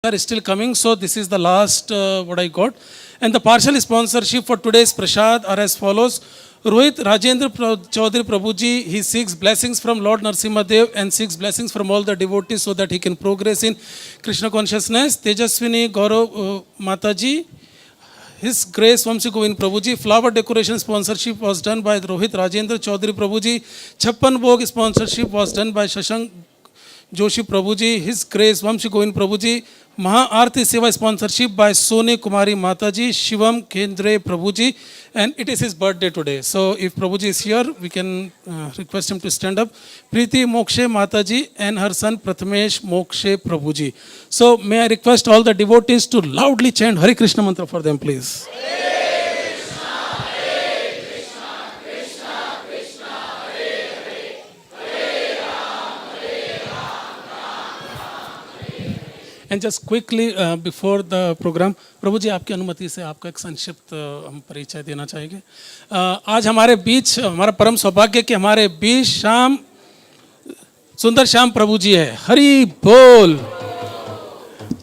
are still coming, so this is the last what I got. And the partial sponsorship for today's prasad are as follows. Rohit Rajendra Chaudhary Prabhuji, he seeks blessings from Lord Narsimha Dev and seeks blessings from all the devotees so that he can progress in Krishna consciousness. Tejaswini Gaurav Mataji, His Grace Vamsi Govind Prabhuji. Flower decoration sponsorship was done by Rohit Rajendra Chaudhary Prabhuji. Chappan Bhog sponsorship was done by Shashank Joshi Prabhuji. His Grace Vamsi Govind Prabhuji. Maha Aarti Seva sponsorship by Soni Kumari Mataji, Shivam Kendre Prabhuji, and it is his birthday today. So if Prabhuji is here, we can request him to stand up. Preeti Mokshe Mataji and her son Prathamesh Mokshe Prabhuji. So may I request all the devotees to loudly chant Hare Krishna mantra for them, please. And just quickly before the program, Prabhu ji आपकी अनुमति से आपका एक संक्षिप्त हम परिचय देना चाहेंगे. आज हमारे बीच हमारा परम सौभाग्य कि हमारे बीच सुंदर श्याम प्रभु जी है. हरि बोल.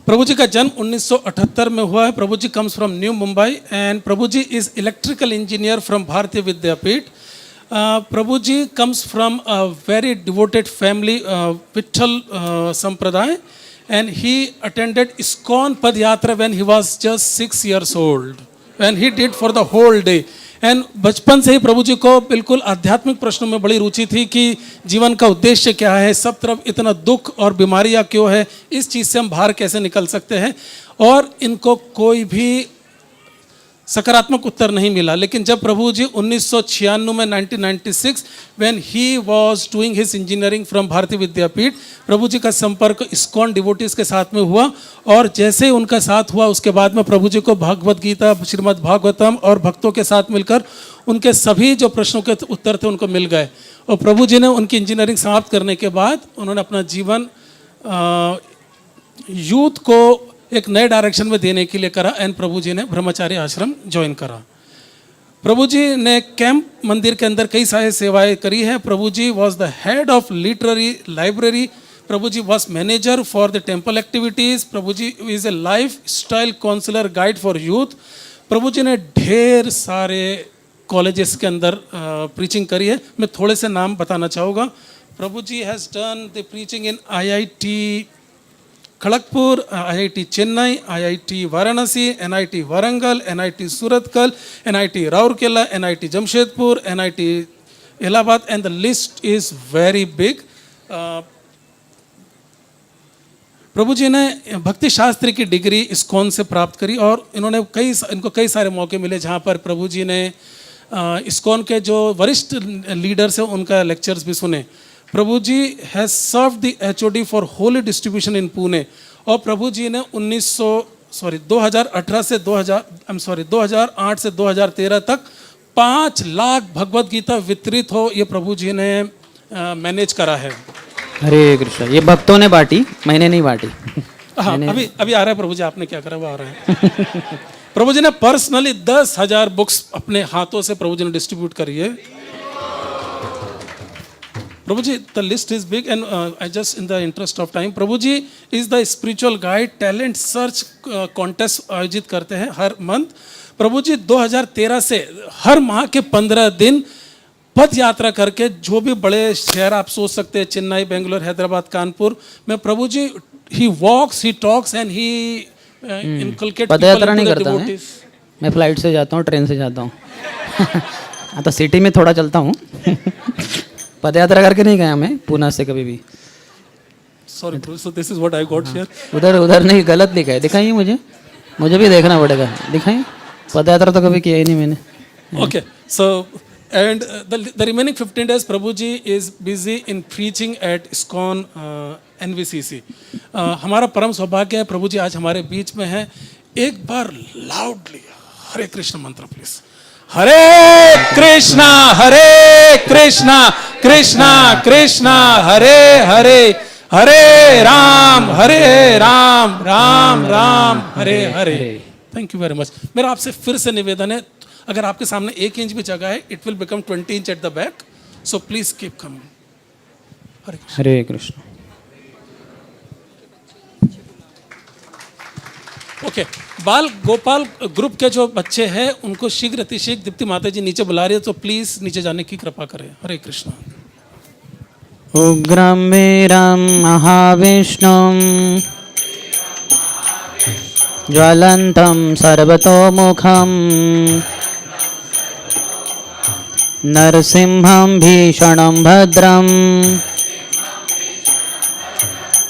प्रभु जी का जन्म 1978 में हुआ है. Prabhu ji comes from new Mumbai and Prabhu ji is electrical engineer from Bharatiya Vidyapeeth. Prabhu ji comes from a very devoted family, Vitthal Sampradaya. And he attended ISKCON Padyatra when he was just 6 years old, and he did for the whole day. And बचपन से ही प्रभु जी को बिल्कुल आध्यात्मिक प्रश्नों में बड़ी रुचि थी कि जीवन का उद्देश्य क्या है, सब तरफ इतना दुख और बीमारियां क्यों है, इस चीज़ से हम बाहर कैसे निकल सकते हैं. और इनको कोई भी सकारात्मक उत्तर नहीं मिला. लेकिन जब प्रभु जी 1996 में 1996 when he was doing his engineering from Bharatiya Vidyapeeth, Prabhu जी का संपर्क इस्कॉन डिवोटीज के साथ में हुआ. और जैसे ही उनका साथ हुआ उसके बाद में प्रभु जी को भागवत गीता, श्रीमद् भागवतम और भक्तों के साथ मिलकर उनके सभी जो प्रश्नों के उत्तर थे उनको मिल गए. और प्रभु जी ने उनकी इंजीनियरिंग समाप्त करने के बाद उन्होंने अपना जीवन यूथ को एक नए डायरेक्शन में देने के लिए करा. एंड प्रभु जी ने ब्रह्मचारी आश्रम ज्वाइन करा. प्रभु जी ने कैंप मंदिर के अंदर कई सारी सेवाएं करी है. Prabhu ji was the head of literary library. Prabhu ji was manager for the temple activities. Prabhu ji is a life style counselor guide for youth. Prabhu ji ने ढेर सारे कॉलेजेस के अंदर प्रीचिंग करी है. मैं थोड़े से नाम बताना चाहूँगा. Prabhu ji has done the preaching in IIT Kharagpur, IIT Chennai, IIT Varanasi, NIT Warangal, NIT Surathkal, NIT Rourkela, NIT Jamshedpur, NIT Allahabad, and the list is very big. Prabhu ji ने भक्ति शास्त्री की डिग्री इस्कॉन से प्राप्त करी और इनको कई सारे मौके मिले जहाँ पर प्रभु जी ने इस्कॉन के जो वरिष्ठ लीडर्स हैं उनका लेक्चर्स भी सुने. Prabhu ji has serve the HOD for holy distribution in Pune. और प्रभु जी ने 2008 से 2013 तक 5 लाख भगवत गीता वितरित हो, ये प्रभु जी ने मैनेज करा है. हरे कृष्ण. ये भक्तों ने बांटी, मैंने नहीं बांटी. हाँ, अभी आ रहा है प्रभु जी, आपने क्या करा वो आ रहा है. प्रभु जी ने पर्सनली 10,000 बुक्स अपने हाथों से प्रभु जी ने डिस्ट्रीब्यूट करी है. Prabhu ji, the list is big, and I just, in the interest of time, Prabhu ji is the spiritual guide talent search contest आयोजित करते हैं हर मंथ. प्रभु जी 2013 से हर माह के 15 दिन पद यात्रा करके जो भी बड़े शहर आप सोच सकते हैं, चेन्नई, बेंगलोर, हैदराबाद, कानपुर में प्रभु जी he walks, he talks and he inculcates पद यात्रा नहीं करता मैं. मैं फ्लाइट से जाता हूँ, ट्रेन से जाता हूँ. हाँ, तो सिटी में थोड़ा चलता हूँ. पदयात्रा करके नहीं गया मैं पूना से कभी भी. Sorry, so this is what I got here. उधर नहीं, गलत लिखा है. दिखाइए मुझे भी देखना पड़ेगा. दिखाइए. पदयात्रा तो कभी किया ही नहीं मैंने. Okay, so and the remaining 15 days Prabhu ji is busy in preaching at ISKCON NVCC. हमारा परम सौभाग्य है प्रभु जी आज हमारे बीच में है. एक बार लाउडली हरे कृष्ण मंत्र please. Hare Krishna Krishna Krishna Hare Hare, Hare Ram Ram Ram Hare Hare. Thank you very much. मेरा आपसे फिर से निवेदन है, अगर आपके सामने 1 इंच भी जगह है, it will become 20 inch at the back, so please keep coming. Hare Krishna. Okay, बाल गोपाल ग्रुप के जो बच्चे हैं उनको शीघ्र अतिशीघ्र दीप्ति माता जी नीचे बुला रही है, तो प्लीज नीचे जाने की कृपा करें। हरे कृष्णा। उग्रं वीरं महाविष्णुं ज्वलन्तं सर्वतोमुखं नरसिंहं भीषणं भद्रं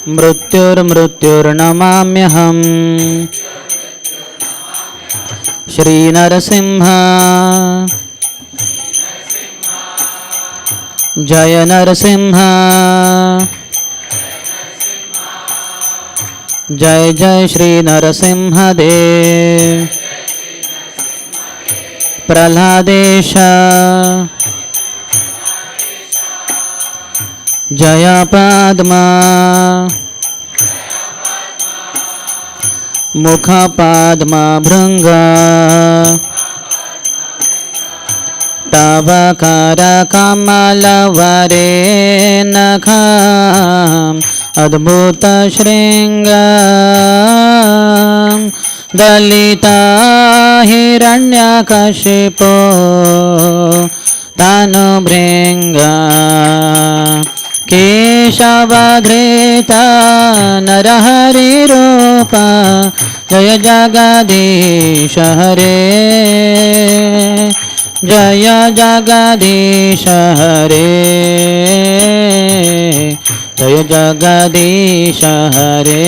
मृत्युर्मृत्युर्नमाम्यहम् श्रीनरसिंह जय नरसिंह जय जय श्री नरसिंह देव प्रह्लादेश जय पद्मा मुख पद्मा भृंग तव कर कमल वरे नखम् अद्भुत श्रृंग दलिता हिरण्यकशिपो तनुभृंग केशवधृत नरहरिरूप जय जगदीश हरे जय जगदीश हरे जय जगदीश हरे।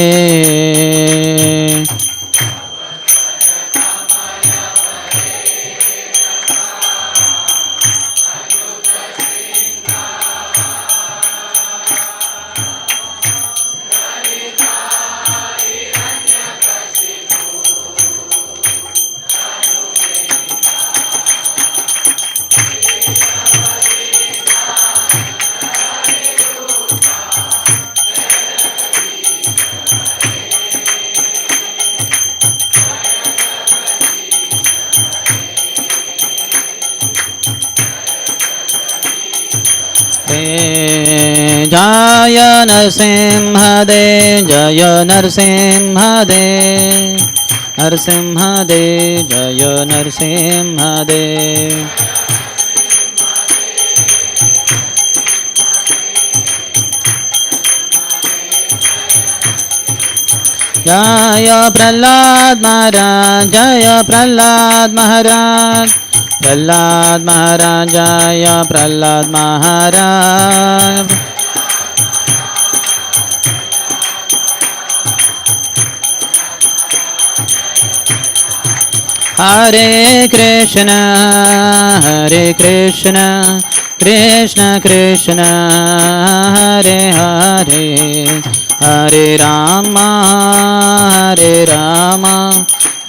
जय नरसिंह देव जय नरसिंह देव नरसिंह देव जय नरसिंह देव जय प्रह्लाद महाराज जय प्रह्लाद महाराज प्रह्लाद महाराज जय प्रह्लाद महाराज। हरे कृष्ण कृष्ण कृष्ण हरे हरे हरे राम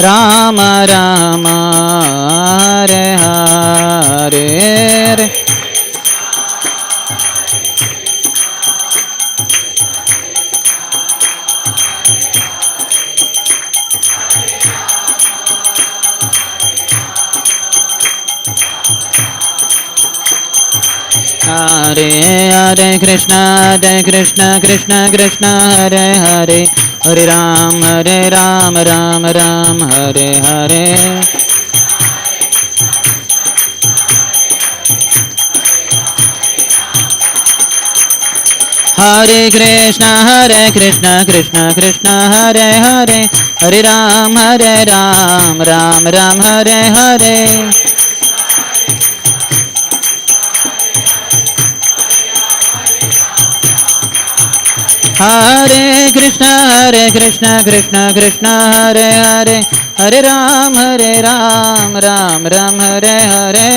राम राम हरे हरे। हरे हरे कृष्ण कृष्ण कृष्ण हरे हरे हरे राम राम राम हरे हरे। हरे कृष्ण कृष्ण कृष्ण हरे हरे हरे राम राम राम हरे हरे। हरे कृष्ण कृष्ण कृष्ण हरे हरे हरे राम राम राम हरे हरे।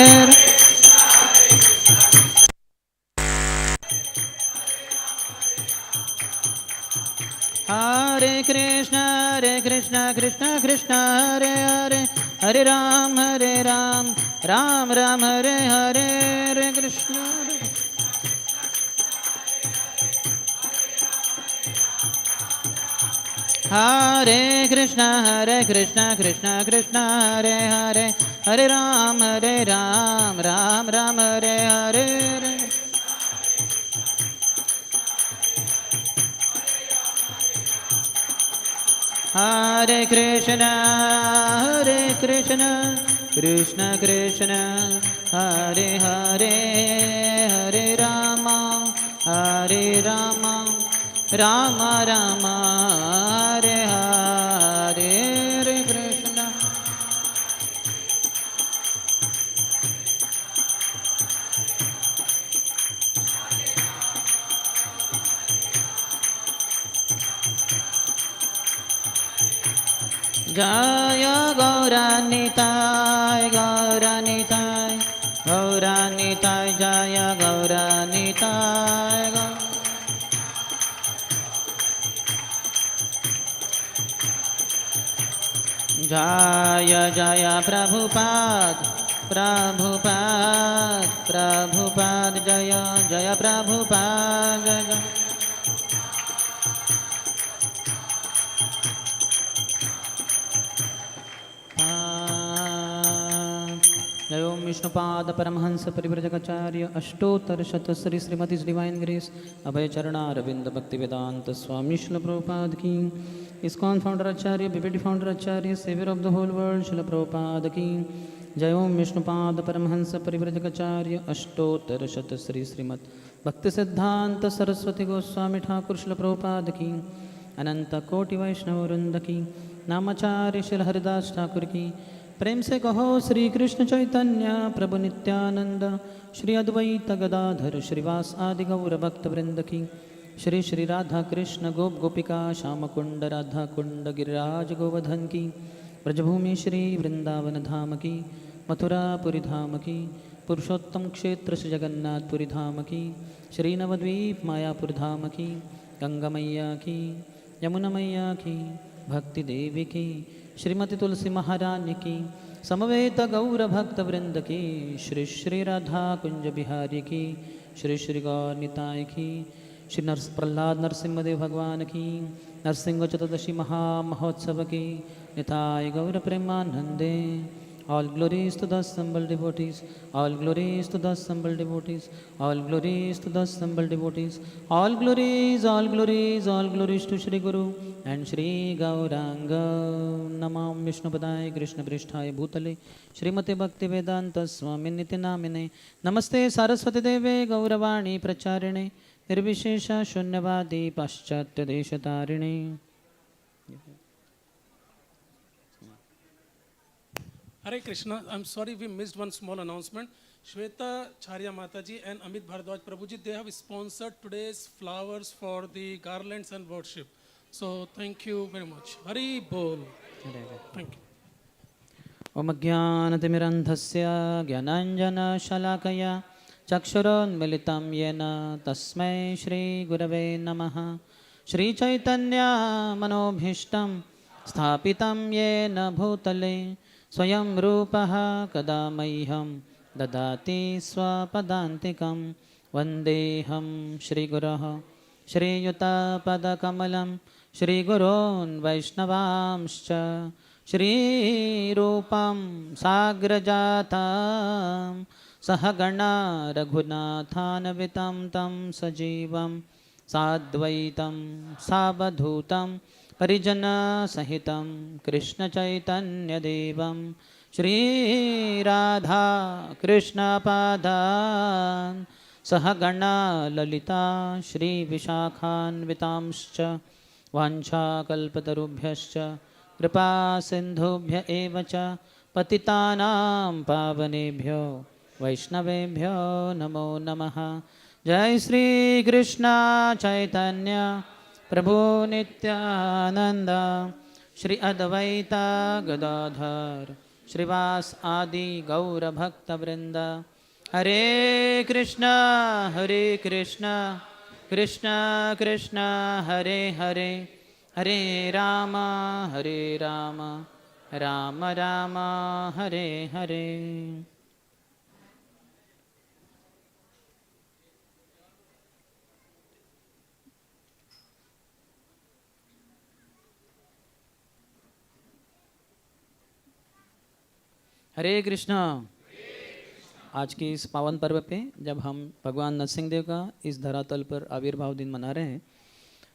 हरे कृष्ण कृष्ण कृष्ण हरे हरे हरे राम राम राम हरे हरे। हरे कृष्ण हरे Krishna Krishna Krishna Hare Hare Hare Ram Ram Ram Hare Hare. Hare Krishna, Krishna Krishna, Hare Hare, Hare Rama, Hare Rama, Rama Rama, Hare Hare, Hare Krishna. Jaya Gauranitai, Gauranitai, Gauranitai, Jaya Gauranitai, Jaya Jaya Prabhupada, Prabhupada, Prabhupada, Jaya Jaya Prabhupada, Jaya. जय ओम विष्णुपाद परमहंस परिव्रजकाचार्य अष्टोत्तर शतश्री श्रीमती divine grace Abhay Charanaravinda Bhakti Vedanta Swami Srila Prabhupada की ISKCON founder आचार्य बीबीडी फाउंडर आचार्य saviour of the whole world Srila Prabhupada की जय ओम विष्णुपाद परमहंस परिव्रजकाचार्य अष्टोत्तर शतश्री श्रीमद भक्ति सिद्धांत सरस्वती गोस्वामी ठाकुर श्रील प्रभुपाद की अनंत कोटि वैष्णव वृंद की नामाचार्य श्री हरिदास ठाकुर की प्रेम से कहो श्री कृष्ण चैतन्य प्रभु नित्यानंद श्री अद्वैत गदाधर श्रीवास आदि गौर भक्त वृंद की श्री श्री राधा कृष्ण गोप गोपिका श्याम कुंड राधा कुंड गिरिराज गोवर्धन की ब्रजभूमि श्री वृंदावन धाम की मथुरापुरी धाम की पुरुषोत्तम क्षेत्र श्री जगन्नाथपुरी धाम की श्री नवद्वीप मायापुर धाम की गंगा मैया की यमुना मैया की भक्ति देवी की श्रीमती तुलसी महारानी की समवेत गौर भक्त वृंद की श्री श्री राधा कुंज बिहारी की श्री श्री गौर निताय की श्री प्रहलाद नरसिंहदेव भगवान की नरसिंह चतुर्दशी महामहोत्सव की निताय गौर प्रेमानंदे. All glories to the assembled devotees, all glories to the assembled devotees, all glories to the assembled devotees, all glories, all glories, all glories to Shri Guru and Shri Gauranga. Namam Vishnupadaya Krishna Pristhaya Bhutale Shrimate Bhakti Vedanta Swami Niti Namine Namaste Saraswati Deve Gauravani Pracharine Nirvishesha Shunyavadi Paschatya Deshatarine. Hare Krishna, I'm sorry we missed one small announcement. Shweta Charya Mataji and Amit Bharadwaj Prabhuji, they have sponsored today's flowers for the garlands and worship. So thank you very much. Hari Bol. Thank you. Om Jnanatimirandhasya Jnananjana-shalakaya Chakshuronmilitam Yena Tasmai Shri Gurave Namaha. Shri Chaitanya Manobhishtam Sthapitam Yena Bhutale Swayam Rupaha Kada Maiham Dadati Swapadantikam Vandeham Shri Guraha Shri Yuta Padakamalam Shri Gurun Vaishnavamscha Shri Rupam Sagrajatam Sahagana Raghunathan Tam Sajivam Sadvaitam Sabadhutam Parijana Sahitam Krishna Chaitanya Devam Shri Radha Krishna Padan Sahagana Lalita Shri Vishakhan Vitamscha Vancha Kalpatarubhyascha Kripa Sindhubhya Evacha Patitanam Pavanebhyo Vaishnavebhyo Namo Namaha. Jai Shri Krishna Chaitanya Prabhu Nityananda Shri Advaita Gadadhar Shrivas Adi Gaura Bhakta Vrinda. Hare Krishna Krishna Krishna Hare Hare Hare Rama Rama Rama Hare Hare. हरे कृष्णा. आज के इस पावन पर्व पे जब हम भगवान नरसिंह देव का इस धरातल पर आविर्भाव दिन मना रहे हैं,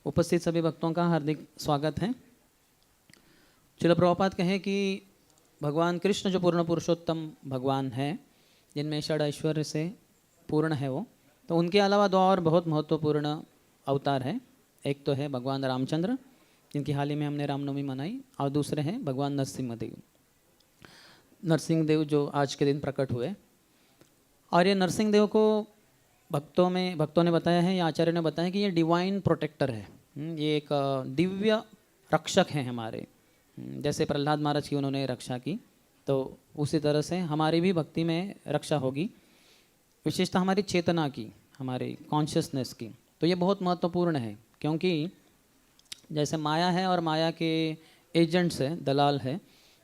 उपस्थित सभी भक्तों का हार्दिक स्वागत है. श्रील प्रभुपाद कहे कि भगवान कृष्ण जो पूर्ण पुरुषोत्तम भगवान है, जिनमें षड ऐश्वर्य से पूर्ण है वो, तो उनके अलावा दो और बहुत महत्वपूर्ण अवतार है। एक तो है भगवान रामचंद्र, जिनकी हाल ही में हमने रामनवमी मनाई, और दूसरे हैं भगवान नरसिंह देव जो आज के दिन प्रकट हुए। और ये नरसिंह देव को भक्तों ने बताया है, या आचार्य ने बताया कि ये डिवाइन प्रोटेक्टर है। ये एक दिव्य रक्षक हैं हमारे। जैसे प्रहलाद महाराज की उन्होंने रक्षा की, तो उसी तरह से हमारी भी भक्ति में रक्षा होगी, विशेषतः हमारी चेतना की, हमारी कॉन्शियसनेस की। तो ये बहुत महत्वपूर्ण है, क्योंकि जैसे माया है और माया के एजेंट्स है, दलाल है,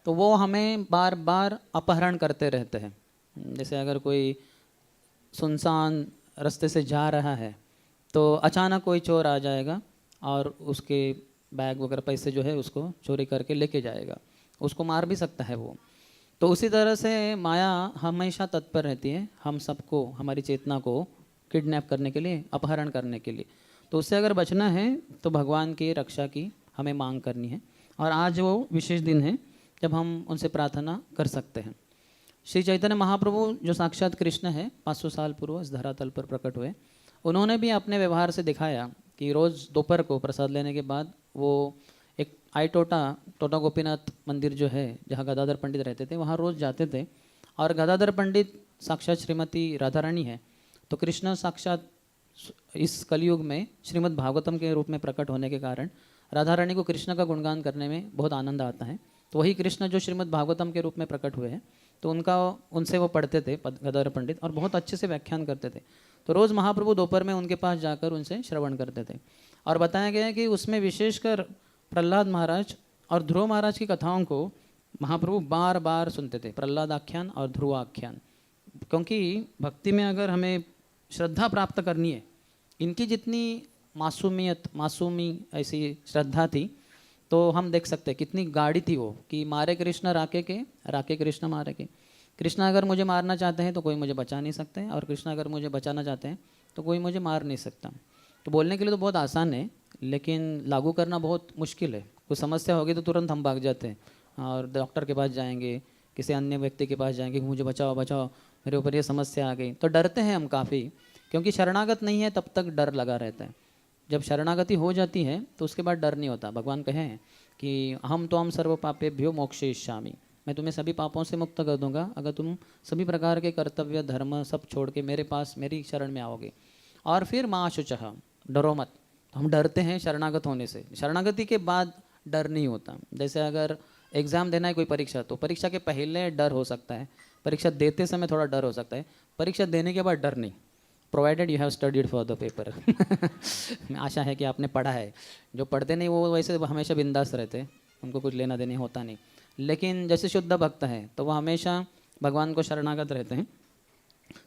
तो वो हमें बार बार अपहरण करते रहते हैं। जैसे अगर कोई सुनसान रास्ते से जा रहा है, तो अचानक कोई चोर आ जाएगा और उसके बैग वगैरह पैसे जो है उसको चोरी करके लेके जाएगा, उसको मार भी सकता है वो। तो उसी तरह से माया हमेशा तत्पर रहती है हम सबको, हमारी चेतना को किडनैप करने के लिए, अपहरण करने के लिए। तो उससे अगर बचना है तो भगवान की रक्षा की हमें मांग करनी है। और आज वो विशेष दिन है जब हम उनसे प्रार्थना कर सकते हैं। श्री चैतन्य महाप्रभु जो साक्षात कृष्ण है, 500 साल पूर्व इस धरातल पर प्रकट हुए, उन्होंने भी अपने व्यवहार से दिखाया कि रोज़ दोपहर को प्रसाद लेने के बाद वो एक टोटा गोपीनाथ मंदिर जो है, जहाँ गदाधर पंडित रहते थे, वहाँ रोज़ जाते थे। और गदाधर पंडित साक्षात श्रीमती राधा रानी है, तो कृष्ण साक्षात इस कलयुग में श्रीमद् भागवतम के रूप में प्रकट होने के कारण राधा रानी को कृष्ण का गुणगान करने में बहुत आनंद आता है। तो वही कृष्ण जो श्रीमद् भागवतम के रूप में प्रकट हुए हैं, तो उनसे वो पढ़ते थे गदाधर पंडित, और बहुत अच्छे से व्याख्यान करते थे। तो रोज़ महाप्रभु दोपहर में उनके पास जाकर उनसे श्रवण करते थे। और बताया गया है कि उसमें विशेषकर प्रहलाद महाराज और ध्रुव महाराज की कथाओं को महाप्रभु बार बार सुनते थे, प्रहलाद आख्यान और ध्रुव आख्यान। क्योंकि भक्ति में अगर हमें श्रद्धा प्राप्त करनी है, इनकी जितनी मासूमी ऐसी श्रद्धा थी, तो हम देख सकते हैं कितनी गाढ़ी थी वो, कि मारे कृष्ण राके कृष्ण मारे के। कृष्ण अगर मुझे मारना चाहते हैं तो कोई मुझे बचा नहीं सकते, और कृष्ण अगर मुझे बचाना चाहते हैं तो कोई मुझे मार नहीं सकता। तो बोलने के लिए तो बहुत आसान है, लेकिन लागू करना बहुत मुश्किल है। कोई समस्या होगी तो तुरंत हम भाग जाते हैं और डॉक्टर के पास जाएंगे, किसी अन्य व्यक्ति के पास जाएंगे कि मुझे बचाओ मेरे ऊपर ये समस्या आ गई। तो डरते हैं हम काफ़ी, क्योंकि शरणागत नहीं है तब तक डर लगा रहता है। जब शरणागति हो जाती है तो उसके बाद डर नहीं होता। भगवान कहे कि हम सर्व पापेभ्यो मोक्षयिष्यामि, मैं तुम्हें सभी पापों से मुक्त कर दूंगा अगर तुम सभी प्रकार के कर्तव्य धर्म सब छोड़ के मेरे पास, मेरी शरण में आओगे। और फिर माँ शुचः, डरो मत। तो हम डरते हैं शरणागत होने से, शरणागति के बाद डर नहीं होता। जैसे अगर एग्ज़ाम देना है कोई परीक्षा, तो परीक्षा के पहले डर हो सकता है, परीक्षा देते समय थोड़ा डर हो सकता है, परीक्षा देने के बाद डर नहीं, provided you have studied for the paper. आशा है कि आपने पढ़ा है। जो पढ़ते नहीं वो वैसे हमेशा बिंदास रहते, उनको कुछ लेना देना होता नहीं। लेकिन जैसे शुद्ध भक्त है तो वह हमेशा भगवान को शरणागत रहते हैं,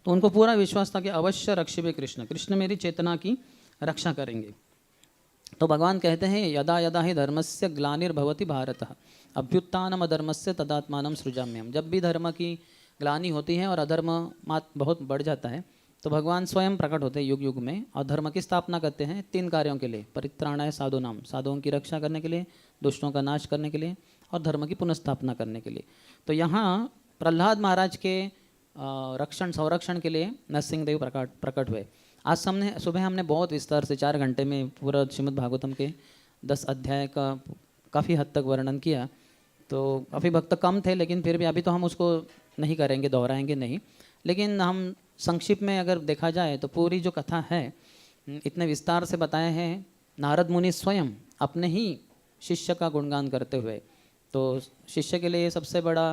तो उनको पूरा विश्वास था कि अवश्य रक्षिबे कृष्ण मेरी चेतना की रक्षा करेंगे। तो भगवान कहते हैं यदा यदा ही धर्मस्य ग्लानिर्भवति भारत अभ्युत्थानम अधर्मस्य तदात्मानं सृजाम्यहम्। जब भी धर्म की ग्लानि होती है और अधर्म बहुत बढ़ जाता है, तो भगवान स्वयं प्रकट होते हैं युग युग में और धर्म की स्थापना करते हैं 3 कार्यों के लिए। परित्राणाय साधूनाम, साधुओं की रक्षा करने के लिए, दुष्टों का नाश करने के लिए, और धर्म की पुनर्स्थापना करने के लिए। तो यहाँ प्रहलाद महाराज के रक्षण संरक्षण के लिए नरसिंह देव प्रकट हुए। आज सुबह हमने बहुत विस्तार से 4 घंटे में पूरा श्रीमद् भागवतम के 10 अध्याय का काफ़ी हद तक वर्णन किया। तो काफ़ी भक्त कम थे, लेकिन फिर भी अभी तो हम उसको नहीं करेंगे, दोहराएंगे नहीं। लेकिन हम संक्षिप्त में अगर देखा जाए तो पूरी जो कथा है इतने विस्तार से बताए हैं नारद मुनि स्वयं अपने ही शिष्य का गुणगान करते हुए। तो शिष्य के लिए ये सबसे बड़ा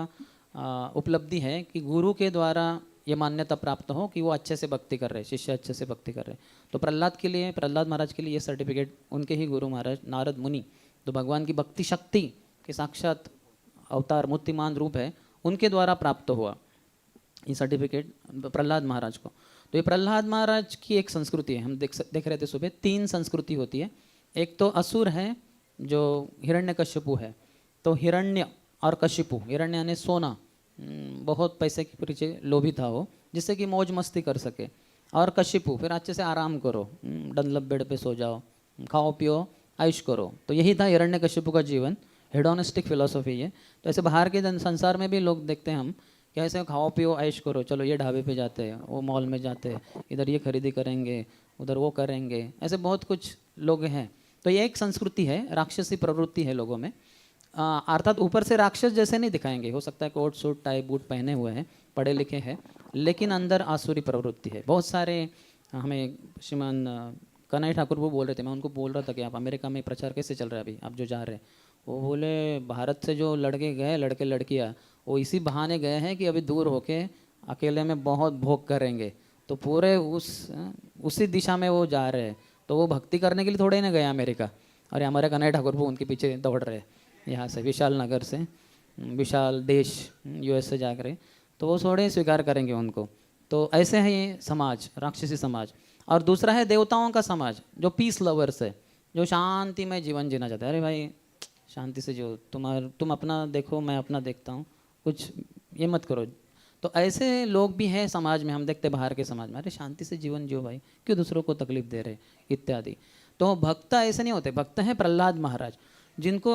उपलब्धि है कि गुरु के द्वारा ये मान्यता प्राप्त हो कि वो अच्छे से भक्ति कर रहे, शिष्य अच्छे से भक्ति कर रहे। तो प्रहलाद महाराज के लिए ये सर्टिफिकेट उनके ही गुरु महाराज नारद मुनि, तो भगवान की भक्ति शक्ति के साक्षात अवतार मूर्तिमान रूप है, उनके द्वारा प्राप्त हुआ ये सर्टिफिकेट प्रहलाद महाराज को। तो ये प्रहलाद महाराज की एक संस्कृति है। हम देख रहे थे सुबह 3 संस्कृति होती है। एक तो असुर है जो हिरण्यकशिपु है, तो हिरण्य और कशिपु, हिरण्य यानी सोना, बहुत पैसे के पीछे लोभी था वो, जिससे कि मौज मस्ती कर सके। और कशिपु फिर अच्छे से आराम करो, डनलप बेड पे सो जाओ, खाओ पियो ऐश करो। तो यही था हिरण्यकशिपु का जीवन। हेडोनिस्टिक फिलोसफी है। तो ऐसे बाहर के संसार में भी लोग देखते हैं हम कि ऐसे खाओ पियो ऐश करो, चलो ये ढाबे पे जाते हैं, वो मॉल में जाते हैं, इधर ये खरीदी करेंगे, उधर वो करेंगे, ऐसे बहुत कुछ लोग हैं। तो ये एक संस्कृति है, राक्षसी प्रवृत्ति है लोगों में। अर्थात ऊपर से राक्षस जैसे नहीं दिखाएंगे, हो सकता है कोट सूट टाई बूट पहने हुए हैं, पढ़े लिखे हैं, लेकिन अंदर आसुरी प्रवृत्ति है। बहुत सारे हमें श्रीमान कन्हैया ठाकुर वो बोल रहे थे, मैं उनको बोल रहा था कि आप अमेरिका में प्रचार कैसे चल रहा है अभी, आप जो जा रहे हैं। वो बोले भारत से जो लड़के गए, लड़के लड़कियाँ, वो इसी बहाने गए हैं कि अभी दूर होके अकेले में बहुत भोग करेंगे। तो पूरे उसी दिशा में वो जा रहे हैं। तो वो भक्ति करने के लिए थोड़े ही ना गए अमेरिका, और हमारे कन्हैया ठाकुर वो उनके पीछे दौड़ रहे हैं यहाँ से विशाल नगर से, विशाल देश यूएस से जाकर, तो वो थोड़े स्वीकार करेंगे उनको। तो ऐसे है ये समाज, राक्षसी समाज। और दूसरा है देवताओं का समाज, जो पीस लवर्स है, जो शांति में जीवन जीना चाहता है। अरे भाई शांति से जो तुम अपना देखो, मैं अपना देखता हूँ, कुछ ये मत करो। तो ऐसे लोग भी हैं समाज में, हम देखते बाहर के समाज में, अरे शांति से जीवन जियो भाई, क्यों दूसरों को तकलीफ दे रहे इत्यादि। तो भक्त ऐसे नहीं होते। भक्त हैं प्रहलाद महाराज, जिनको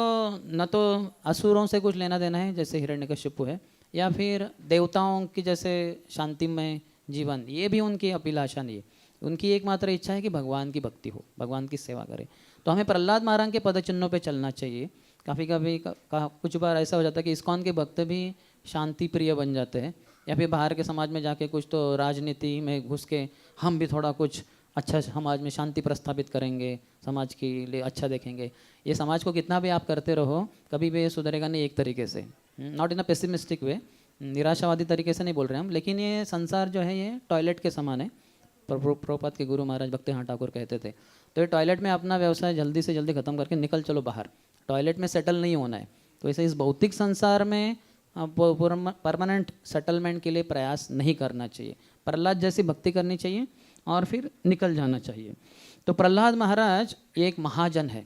न तो असुरों से कुछ लेना देना है जैसे हिरण्यकशिपु है, या फिर देवताओं की जैसे शांतिमय जीवन, ये भी उनकी अभिलाषा नहीं है। उनकी एकमात्र इच्छा है कि भगवान की भक्ति हो, भगवान की सेवा करें। तो हमें प्रहलाद महाराज के पदचिन्हों पे चलना चाहिए। कभी कभी कुछ बार ऐसा हो जाता है कि इस्कॉन के भक्त भी शांति प्रिय बन जाते हैं, या फिर बाहर के समाज में जाके कुछ तो राजनीति में घुस के हम भी थोड़ा कुछ अच्छा समाज में शांति प्रस्थापित करेंगे, समाज के लिए अच्छा देखेंगे। ये समाज को कितना भी आप करते रहो, कभी भी ये सुधरेगा नहीं एक तरीके से, नॉट इन अ पेसिमिस्टिक वे, निराशावादी तरीके से नहीं बोल रहे हम। लेकिन ये संसार जो है ये टॉयलेट के समान है। प्रभुपाद के गुरु महाराज भक्तिनाथ ठाकुर कहते थे। तो ये टॉयलेट में अपना व्यवसाय जल्दी से जल्दी खत्म करके निकल चलो बाहर, टॉयलेट में सेटल नहीं होना है। तो ऐसे इस भौतिक संसार में परमानेंट सेटलमेंट के लिए प्रयास नहीं करना चाहिए। प्रहलाद जैसी भक्ति करनी चाहिए और फिर निकल जाना चाहिए। तो प्रहलाद महाराज ये एक महाजन है।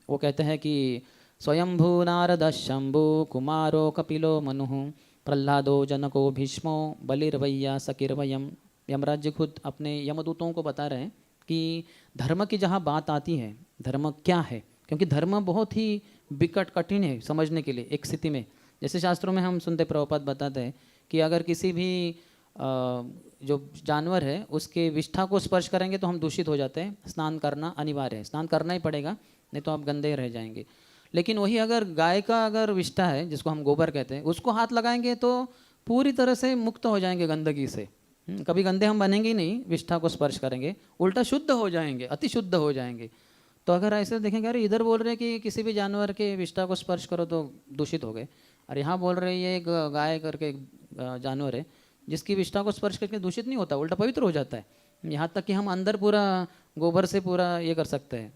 वो कहते हैं कि स्वयंभू नारद शंभु कुमारो कपिलो मनु प्रहलादो जनको भीष्मो बलिर्वैया सकिर्वयम। यमराज जी खुद अपने यमदूतों को बता रहे हैं कि धर्म की जहाँ बात आती है, धर्म क्या है, क्योंकि धर्म बहुत ही विकट कठिन है समझने के लिए एक स्थिति में। जैसे शास्त्रों में हम सुनते, प्रभुपाद बताते हैं कि अगर किसी भी जो जानवर है उसके विष्ठा को स्पर्श करेंगे तो हम दूषित हो जाते हैं, स्नान करना अनिवार्य है, स्नान करना ही पड़ेगा, नहीं तो आप गंदे रह जाएंगे। लेकिन वही अगर गाय का अगर विष्ठा है, जिसको हम गोबर कहते हैं, उसको हाथ लगाएंगे तो पूरी तरह से मुक्त हो जाएंगे गंदगी से। कभी गंदे हम बनेंगे ही नहीं, विष्ठा को स्पर्श करेंगे, उल्टा शुद्ध हो जाएंगे, अति शुद्ध हो जाएंगे। तो अगर ऐसे देखेंगे, अरे इधर बोल रहे हैं कि किसी भी जानवर के विष्ठा को स्पर्श करो तो दूषित हो गए, और यहाँ बोल रहे हैं ये एक गाय करके एक जानवर है जिसकी विष्ठा को स्पर्श करके दूषित नहीं होता, उल्टा पवित्र हो जाता है। यहाँ तक कि हम अंदर पूरा गोबर से पूरा ये कर सकते हैं,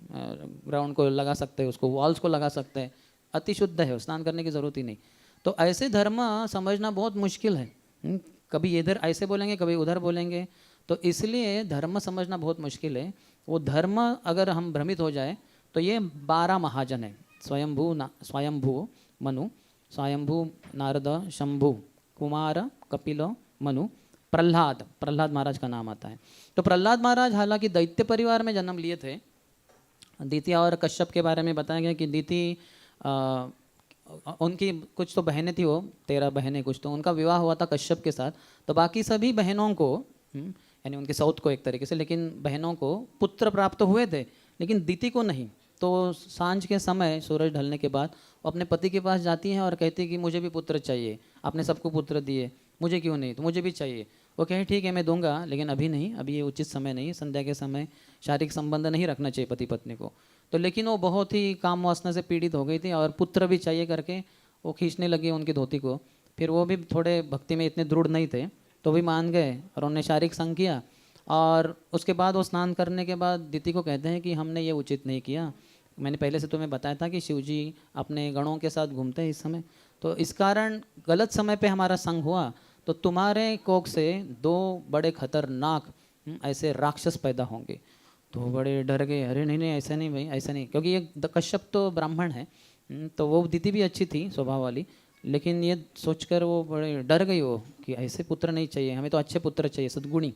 ग्राउंड को लगा सकते हैं, उसको वॉल्स को लगा सकते हैं, अति शुद्ध है, स्नान करने की ज़रूरत ही नहीं। तो ऐसे धर्म समझना बहुत मुश्किल है। कभी इधर ऐसे बोलेंगे, कभी उधर बोलेंगे, तो इसलिए धर्म समझना बहुत मुश्किल है। वो धर्म अगर हम भ्रमित हो जाए तो ये 12 महाजन है, स्वयंभू मनु, स्वयंभू नारद शंभु कुमार कपिल मनु प्रहलाद महाराज का नाम आता है। तो प्रहलाद महाराज हालांकि दैत्य परिवार में जन्म लिए थे। दीति और कश्यप के बारे में बताया गया कि दीति उनकी कुछ तो बहनें थी, वो 13 बहनें कुछ, तो उनका विवाह हुआ था कश्यप के साथ। तो बाकी सभी बहनों को यानी उनके सौत को एक तरीके से, लेकिन बहनों को पुत्र प्राप्त हुए थे, लेकिन दीति को नहीं। तो सांझ के समय सूरज ढलने के बाद वो अपने पति के पास जाती हैं और कहती है कि मुझे भी पुत्र चाहिए, आपने सबको पुत्र दिए, मुझे क्यों नहीं, तो मुझे भी चाहिए। वो कहे ठीक है मैं दूंगा, लेकिन अभी नहीं, अभी ये उचित समय नहीं, संध्या के समय शारीरिक संबंध नहीं रखना चाहिए पति पत्नी को। तो लेकिन वो बहुत ही काम वासना से पीड़ित हो गई थी और पुत्र भी चाहिए करके वो खींचने लगी उनकी धोती को। फिर वो भी थोड़े भक्ति में इतने दृढ़ नहीं थे, तो भी मान गए और उन्होंने शारीरिक संग किया। और उसके बाद वो स्नान करने के बाद दीति को कहते हैं कि हमने ये उचित नहीं किया, मैंने पहले से तुम्हें बताया था कि शिव जी अपने गणों के साथ घूमते हैं इस समय, तो इस कारण गलत समय पे हमारा संग हुआ, तो तुम्हारे कोख से 2 बड़े खतरनाक ऐसे राक्षस पैदा होंगे। तो बड़े डर गए, अरे नहीं नहीं ऐसा नहीं भाई, ऐसा नहीं, क्योंकि ये कश्यप तो ब्राह्मण है, तो वो दीति भी अच्छी थी स्वभाव वाली, लेकिन ये सोचकर वो बड़े डर गई वो कि ऐसे पुत्र नहीं चाहिए, हमें तो अच्छे पुत्र चाहिए, सद्गुणी।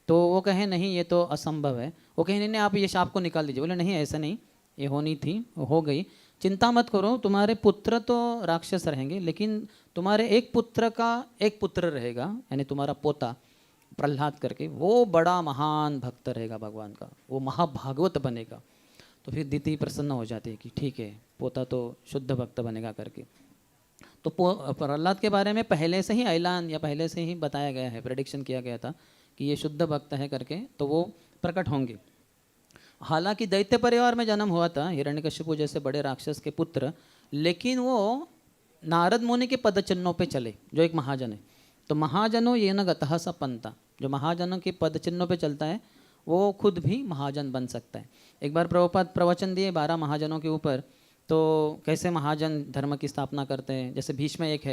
तो वो कहे नहीं ये तो असंभव है। वो कहे नहीं नहीं आप ये शाप को निकाल दीजिए। बोले नहीं ऐसा नहीं, ये होनी थी, हो गई। चिंता मत करो, तुम्हारे पुत्र तो राक्षस रहेंगे, लेकिन तुम्हारे एक पुत्र का एक पुत्र रहेगा, यानी तुम्हारा पोता प्रहलाद करके, वो बड़ा महान भक्त रहेगा भगवान का, वो महाभागवत बनेगा। तो फिर दीति प्रसन्न हो जाती है कि ठीक है, पोता तो शुद्ध भक्त बनेगा करके। तो प्रहलाद के बारे में पहले से ही ऐलान या पहले से ही बताया गया है, प्रेडिक्शन किया गया था कि ये शुद्ध भक्त है करके, तो वो प्रकट होंगे। हालांकि दैत्य परिवार में जन्म हुआ था, हिरण्यकशिपु जैसे बड़े राक्षस के पुत्र, लेकिन वो नारद मुनि के पदचिन्हों पे चले, जो एक महाजन है। तो महाजनों ये न गतः स पंता, जो महाजनों के पदचिन्हों पे चलता है वो खुद भी महाजन बन सकता है। एक बार प्रभुपाद प्रवचन दिए 12 महाजनों के ऊपर, तो कैसे महाजन धर्म की स्थापना करते हैं। जैसे भीष्म एक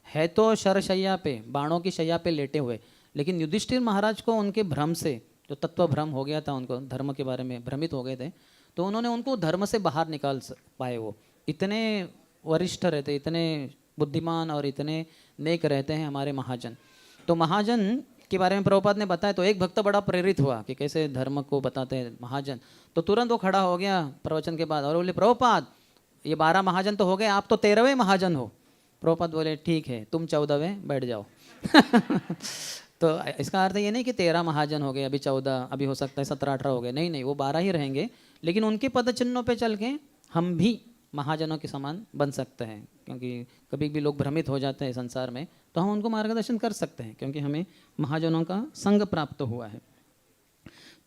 है तो शरशैया पे, बाणों की शैया पे लेटे हुए, लेकिन युधिष्ठिर महाराज को उनके भ्रम से, जो तत्व भ्रम हो गया था, उनको धर्म के बारे में भ्रमित हो गए थे, तो उन्होंने उनको धर्म से बाहर निकाल पाए। वो इतने वरिष्ठ रहते, इतने बुद्धिमान और इतने नेक रहते हैं हमारे महाजन। तो महाजन के बारे में प्रभुपाद ने बताया, तो एक भक्त बड़ा प्रेरित हुआ कि कैसे धर्म को बताते हैं महाजन। तो तुरंत वो खड़ा हो गया प्रवचन के बाद और बोले, प्रभुपाद ये 12 महाजन तो हो गए, आप तो 13वें महाजन हो। प्रभुपाद बोले, ठीक है, तुम 14वें, बैठ जाओ। तो इसका अर्थ ये नहीं कि 13 महाजन हो गए, अभी 14, अभी हो सकता है 17-18 हो गए, नहीं नहीं, वो 12 ही रहेंगे, लेकिन उनके पद चिन्हों पे चल के हम भी महाजनों के समान बन सकते हैं। क्योंकि कभी भी लोग भ्रमित हो जाते हैं संसार में, तो हम उनको मार्गदर्शन कर सकते हैं, क्योंकि हमें महाजनों का संग प्राप्त हुआ है।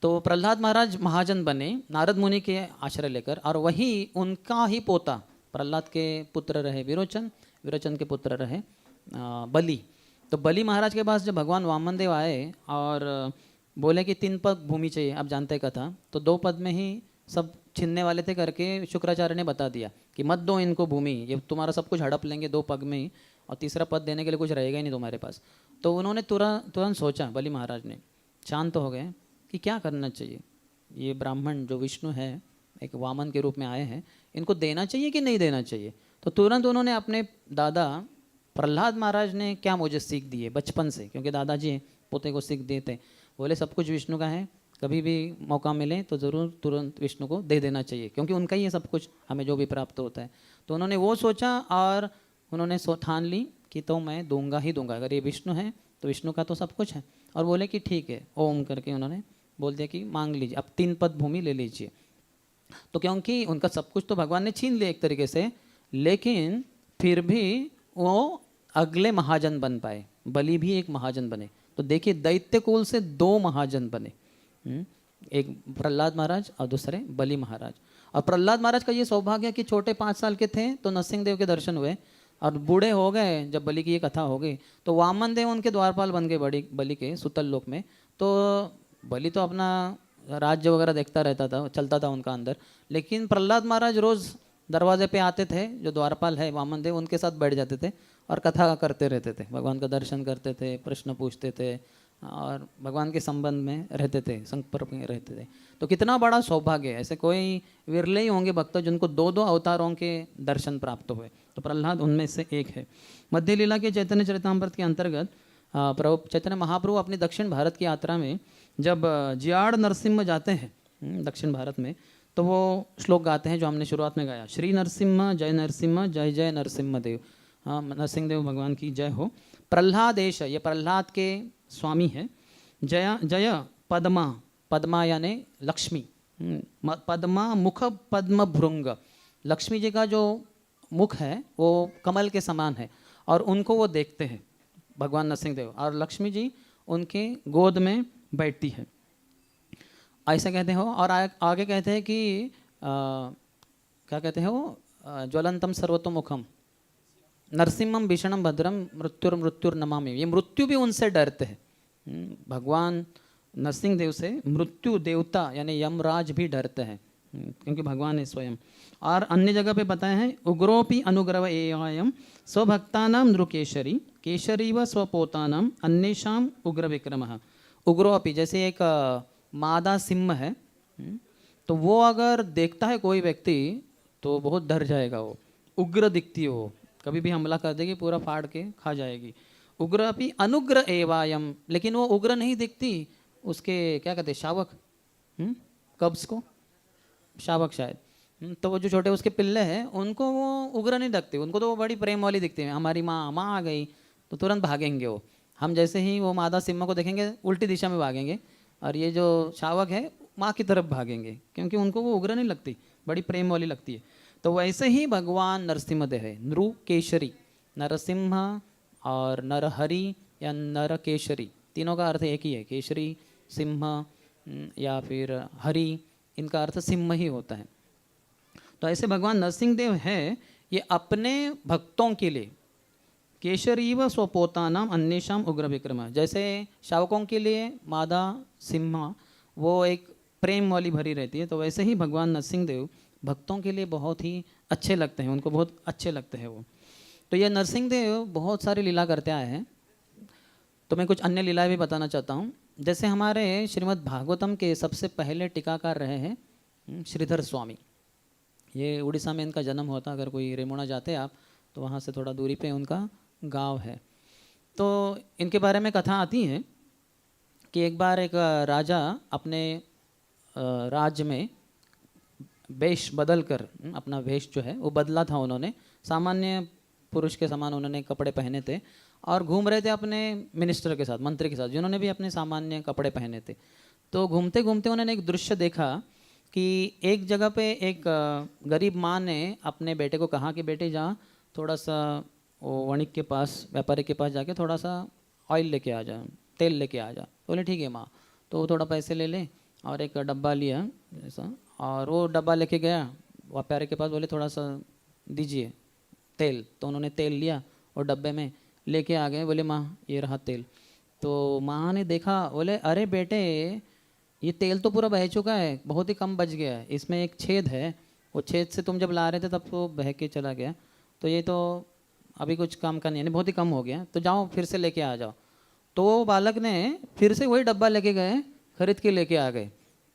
तो प्रहलाद महाराज महाजन बने नारद मुनि के आश्रय लेकर, और वही उनका ही पोता, प्रहलाद के पुत्र रहे विरोचन, विरोचन के पुत्र रहे बलि। तो बलि महाराज के पास जब भगवान वामन देव आए और बोले कि 3 पद भूमि चाहिए, आप जानते कथा, तो 2 पद में ही सब छीनने वाले थे करके शुक्राचार्य ने बता दिया कि मत दो इनको भूमि, ये तुम्हारा सब कुछ हड़प लेंगे 2 पग में ही, और तीसरा पद देने के लिए कुछ रहेगा ही नहीं तुम्हारे पास। तो उन्होंने तुरंत सोचा, बलि महाराज ने शांत हो गए कि क्या करना चाहिए, ये ब्राह्मण जो विष्णु है एक वामन के रूप में आए हैं, इनको देना चाहिए कि नहीं देना चाहिए। तो तुरंत उन्होंने अपने दादा प्रहलाद महाराज ने क्या मुझे सीख दी है बचपन से, क्योंकि दादाजी पोते को सीख देते, बोले सब कुछ विष्णु का है, कभी भी मौका मिले तो ज़रूर तुरंत विष्णु को दे देना चाहिए, क्योंकि उनका ही है सब कुछ, हमें जो भी प्राप्त होता है। तो उन्होंने वो सोचा और उन्होंने ठान ली कि तो मैं दूंगा ही दूंगा, अगर ये विष्णु है तो विष्णु का तो सब कुछ है। और बोले कि ठीक है, ओम करके उन्होंने बोल दिया कि मांग लीजिए, अब 3 पद भूमि ले लीजिए। तो क्योंकि उनका सब कुछ तो भगवान ने छीन लिया एक तरीके से, लेकिन फिर भी वो अगले महाजन बन पाए, बलि भी एक महाजन बने। तो देखिए दैत्य कुल से 2 महाजन बने, एक प्रहलाद महाराज और दूसरे बलि महाराज। और प्रहलाद महाराज का ये सौभाग्य कि छोटे 5 साल के थे तो नरसिंह देव के दर्शन हुए, और बूढ़े हो गए जब बलि की ये कथा हो गई तो वामन देव उनके द्वारपाल बन गए बलि के सुतल लोक में। तो बलि तो अपना राज्य वगैरह देखता रहता था, चलता था उनका अंदर, लेकिन प्रहलाद महाराज रोज़ दरवाजे पे आते थे, जो द्वारपाल है वामन देव उनके साथ बैठ जाते थे और कथा करते रहते थे, भगवान का दर्शन करते थे, प्रश्न पूछते थे और भगवान के संबंध में रहते थे, संपर्क में रहते थे। तो कितना बड़ा सौभाग्य है, ऐसे कोई विरले ही होंगे भक्त जिनको 2-2 अवतारों के दर्शन प्राप्त हुए, तो प्रहलाद उनमें से एक है। मध्य लीला के चैतन्य चरितामृत के अंतर्गत प्रभु चैतन्य महाप्रभु अपनी दक्षिण भारत की यात्रा में जब जियाड़ नरसिम्हा जाते हैं दक्षिण भारत में, तो वो श्लोक गाते हैं जो हमने शुरुआत में गाया, श्री नरसिम्हा जय जय नरसिम्हा देव। हाँ, नरसिंह देव भगवान की जय हो। प्रहलादेश, ये प्रहलाद के स्वामी है। जय जय पद्मा, पद्मा यानी लक्ष्मी, पद्मा मुख पद्म भृंग, लक्ष्मी जी का जो मुख है वो कमल के समान है और उनको वो देखते हैं भगवान नरसिंह देव, और लक्ष्मी जी उनके गोद में बैठती है, ऐसा कहते हो। और आगे कहते हैं कि क्या कहते हैं वो, ज्वलंतम सर्वतोमुखम नरसिम्हम भीषणम भद्रम मृत्युर्नमामि, ये मृत्यु भी उनसे डरते हैं। भगवान नरसिंह देव से मृत्यु देवता यानी यमराज भी डरते हैं, क्योंकि भगवान है स्वयं। और अन्य जगह पे बताया है, उग्रोपि अनुग्रव एयम स्वभक्तानाम नृकेशरी केशरी व स्वपोतानाम अन्येषाम उग्र विक्रमः। उग्रोपि जैसे एक मादा सिंह है, तो वो अगर देखता है कोई व्यक्ति तो बहुत डर जाएगा, वो उग्र दिखती है, वो कभी भी हमला कर देगी, पूरा फाड़ के खा जाएगी। उग्र अपि अनुग्र एवायम, लेकिन वो उग्र नहीं दिखती, उसके क्या कहते हैं शावक, कब्ज को शावक शायद, तो वो जो छोटे उसके पिल्ले हैं उनको वो उग्र नहीं लगती, उनको तो वो बड़ी प्रेम वाली दिखती है। हमारी माँ माँ आ गई तो तुरंत भागेंगे वो। हम जैसे ही वो मादा सिम्हा को देखेंगे उल्टी दिशा में भागेंगे, और ये जो शावक है माँ की तरफ भागेंगे, क्योंकि उनको वो उग्र नहीं लगती, बड़ी प्रेम वाली लगती है। तो वैसे ही भगवान नरसिंहदेव है, नृ केशरी, नरसिंह और नरहरि या नरकेशरी, तीनों का अर्थ एक ही है। केशरी, सिंह या फिर हरि, इनका अर्थ सिंह ही होता है। तो ऐसे भगवान नरसिंहदेव है, ये अपने भक्तों के लिए केशरीव स्वपोतानाम अन्येषाम उग्र विक्रम, जैसे शावकों के लिए मादा सिम्हा वो एक प्रेम वाली भरी रहती है, तो वैसे ही भगवान नरसिंहदेव भक्तों के लिए बहुत ही अच्छे लगते हैं, उनको बहुत अच्छे लगते हैं वो। तो ये नरसिंहदेव बहुत सारी लीला करते आए हैं। तो मैं कुछ अन्य लीलाएं भी बताना चाहता हूँ। जैसे हमारे श्रीमद् भागवतम के सबसे पहले टीकाकार रहे हैं श्रीधर स्वामी। ये उड़ीसा में इनका जन्म होता, अगर कोई रेमुणा जाते आप तो वहाँ से थोड़ा दूरी पे उनका गांव है। तो इनके बारे में कथा आती है कि एक बार एक राजा अपने राज्य में वेश बदल कर, अपना वेश जो है वो बदला था उन्होंने, सामान्य पुरुष के समान उन्होंने कपड़े पहने थे और घूम रहे थे अपने मिनिस्टर के साथ, मंत्री के साथ, जिन्होंने भी अपने सामान्य कपड़े पहने थे। तो घूमते घूमते उन्होंने एक दृश्य देखा कि एक जगह पे एक गरीब माँ ने अपने बेटे को कहा कि बेटे जा थोड़ा सा वो वणिक के पास, व्यापारी के पास जाके थोड़ा सा ऑयल लेके आ जा, तेल लेके आ जा। बोले ठीक है माँ। तो वो थोड़ा पैसे ले ले और एक डब्बा लिया ऐसा, और वो डब्बा लेके गया व्यापारी के पास, बोले थोड़ा सा दीजिए तेल। तो उन्होंने तेल लिया और डब्बे में लेके आ गए, बोले माँ ये रहा तेल। तो माँ ने देखा, बोले अरे बेटे ये तेल तो पूरा बह चुका है, बहुत ही कम बच गया है, इसमें एक छेद है, वो छेद से तुम जब ला रहे थे तब तो बह के चला गया, तो ये तो अभी कुछ काम का नहीं है, बहुत ही कम हो गया, तो जाओ फिर से लेके आ जाओ। तो बालक ने फिर से वही डब्बा लेके गए, खरीद के लेके आ गए।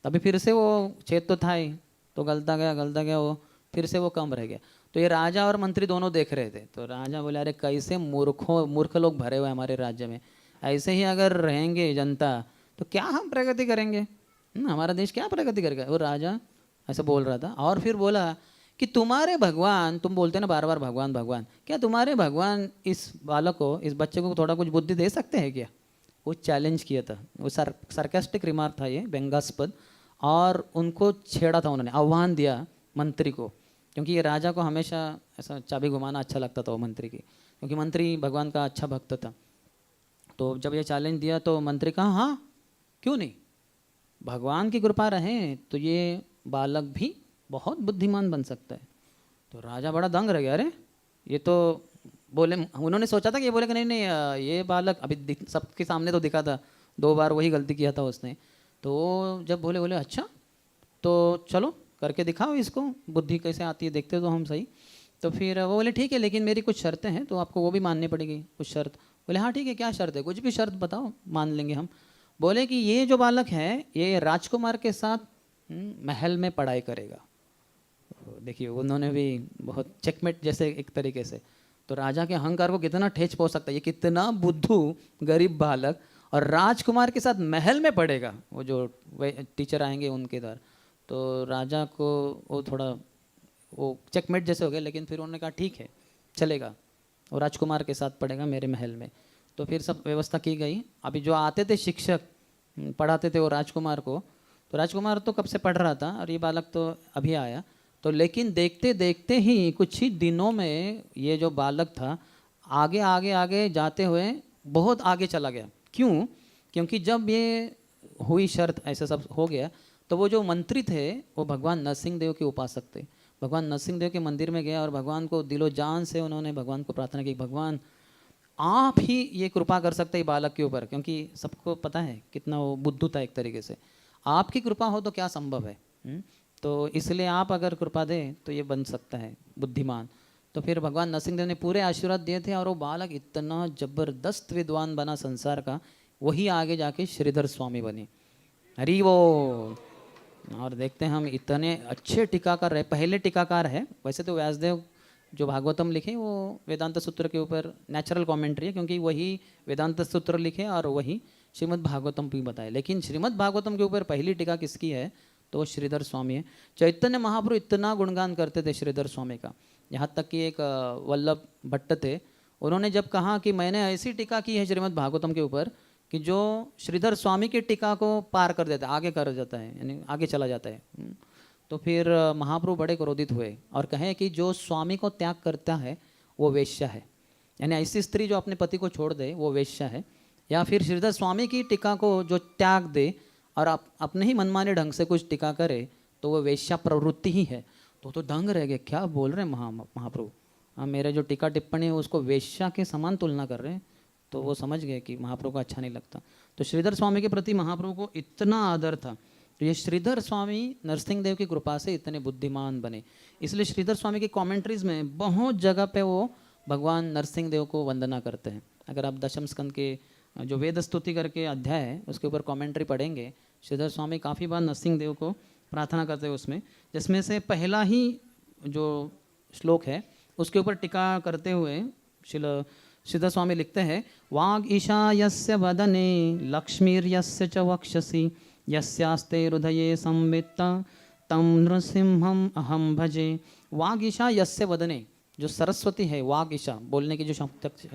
अभी फिर से वो छेद तो था ही, तो गलता गया वो, फिर से वो कम रह गया। तो ये राजा और मंत्री दोनों देख रहे थे। तो राजा बोले अरे कैसे मूर्ख लोग भरे हुए हमारे राज्य में, ऐसे ही अगर रहेंगे जनता तो क्या हम प्रगति करेंगे, हमारा देश क्या प्रगति करेगा। वो राजा ऐसा बोल रहा था। और फिर बोला कि तुम्हारे भगवान, तुम बोलते ना बार बार भगवान भगवान, क्या तुम्हारे भगवान इस बालक को, इस बच्चे को थोड़ा कुछ बुद्धि दे सकते हैं क्या। वो चैलेंज किया था, वो सार्केस्टिक रिमार्क था ये, व्यंग्यास्पद, और उनको छेड़ा था उन्होंने, आह्वान दिया मंत्री को, क्योंकि ये राजा को हमेशा ऐसा चाबी घुमाना अच्छा लगता था वो मंत्री की, क्योंकि मंत्री भगवान का अच्छा भक्त था। तो जब ये चैलेंज दिया तो मंत्री कहा हाँ क्यों नहीं, भगवान की कृपा रहे तो ये बालक भी बहुत बुद्धिमान बन सकता है। तो राजा बड़ा दंग रह गया, अरे ये तो बोले, उन्होंने सोचा था कि ये बोले कि नहीं नहीं ये बालक अभी सबके सामने तो दिखा था, 2 बार वही गलती किया था उसने। तो जब बोले अच्छा तो चलो करके दिखाओ इसको, बुद्धि कैसे आती है देखते तो हम सही। तो फिर वो बोले ठीक है लेकिन मेरी कुछ शर्तें हैं, तो आपको वो भी माननी पड़ेगी कुछ शर्त। बोले हाँ ठीक है, क्या शर्त है, कुछ भी शर्त बताओ मान लेंगे हम। बोले कि ये जो बालक है ये राजकुमार के साथ महल में पढ़ाई करेगा। देखिए उन्होंने भी बहुत चेकमेट जैसे एक तरीके से, तो राजा के अहंकार को कितना ठेस पहुंच सकता है, ये कितना बुद्धू गरीब बालक और राजकुमार के साथ महल में पढ़ेगा, वो जो टीचर आएंगे उनके द्वारा। तो राजा को वो थोड़ा वो चेकमेट जैसे हो गया, लेकिन फिर उन्होंने कहा ठीक है चलेगा, वो राजकुमार के साथ पढ़ेगा मेरे महल में। तो फिर सब व्यवस्था की गई। अभी जो आते थे शिक्षक पढ़ाते थे वो राजकुमार को, तो राजकुमार तो कब से पढ़ रहा था और ये बालक तो अभी आया। तो लेकिन देखते देखते ही कुछ ही दिनों में ये जो बालक था आगे आगे आगे जाते हुए बहुत आगे चला गया। क्यों? क्योंकि जब ये हुई शर्त, ऐसा सब हो गया, तो वो जो मंत्री थे वो भगवान नरसिंहदेव के उपासक थे। भगवान नरसिंहदेव के मंदिर में गया और भगवान को दिलो जान से उन्होंने भगवान को प्रार्थना की, भगवान आप ही ये कृपा कर सकते हैं बालक के ऊपर, क्योंकि सबको पता है कितना वो बुद्धू था एक तरीके से, आपकी कृपा हो तो क्या संभव है। तो इसलिए आप अगर कृपा दें तो ये बन सकता है बुद्धिमान। तो फिर भगवान नरसिंहदेव ने पूरे आशीर्वाद दिए थे और वो बालक इतना जबरदस्त विद्वान बना संसार का, वही आगे जाके श्रीधर स्वामी बने। हरि वो। और देखते हैं हम इतने अच्छे टीकाकार रहे, पहले टीकाकार है। वैसे तो व्यासदेव जो भागवतम लिखे वो वेदांत सूत्र के ऊपर नेचुरल कमेंट्री है, क्योंकि वही वेदांत सूत्र लिखे और वही श्रीमद् भागवतम भी बताए। लेकिन श्रीमद् भागवतम के ऊपर पहली टीका किसकी है तो वो श्रीधर स्वामी है। चैतन्य महाप्रभु इतना गुणगान करते थे श्रीधर स्वामी का, यहाँ तक कि एक वल्लभ भट्ट थे, उन्होंने जब कहा कि मैंने ऐसी टीका की है श्रीमद् भागवतम के ऊपर कि जो श्रीधर स्वामी की टीका को पार कर देता है, आगे कर जाता है, यानी आगे चला जाता है। तो फिर महाप्रभु बड़े क्रोधित हुए और कहे कि जो स्वामी को त्याग करता है वो वेश्या है, यानी ऐसी स्त्री जो अपने पति को छोड़ दे वो वेश्या है। या फिर श्रीधर स्वामी की टीका को जो त्याग दे और अपने ही मनमाने ढंग से कुछ टीका करे तो वो वेश्या प्रवृत्ति ही है। तो दंग रह गए, क्या बोल रहे हैं महाप्रभु, मेरे जो टीका टिप्पणी है उसको वेश्या के समान तुलना कर रहे हैं। तो वो समझ गए कि महाप्रभु को अच्छा नहीं लगता। तो श्रीधर स्वामी के प्रति महाप्रभु को इतना आदर था। तो ये श्रीधर स्वामी नरसिंह देव की कृपा से इतने बुद्धिमान बने, इसलिए श्रीधर स्वामी की कमेंट्रीज में बहुत जगह पे वो भगवान नरसिंह देव को वंदना करते हैं। अगर आप दशम स्कंद के जो वेद स्तुति करके अध्याय है उसके ऊपर कमेंट्री पढ़ेंगे, श्रीधर स्वामी काफ़ी बार नरसिंह देव को प्रार्थना करते हैं उसमें, जिसमें से पहला ही जो श्लोक है उसके ऊपर टीका करते हुए श्रीधर स्वामी लिखते हैं, वाग ईशा यस्य वदने लक्ष्मीर्यस्य च वक्षसि यस्यास्ते हृदये संवित्त तम नृसिंहम अहम भजे। वाग ईशा यस्य वदने, जो सरस्वती है, वाग ईशा बोलने की जो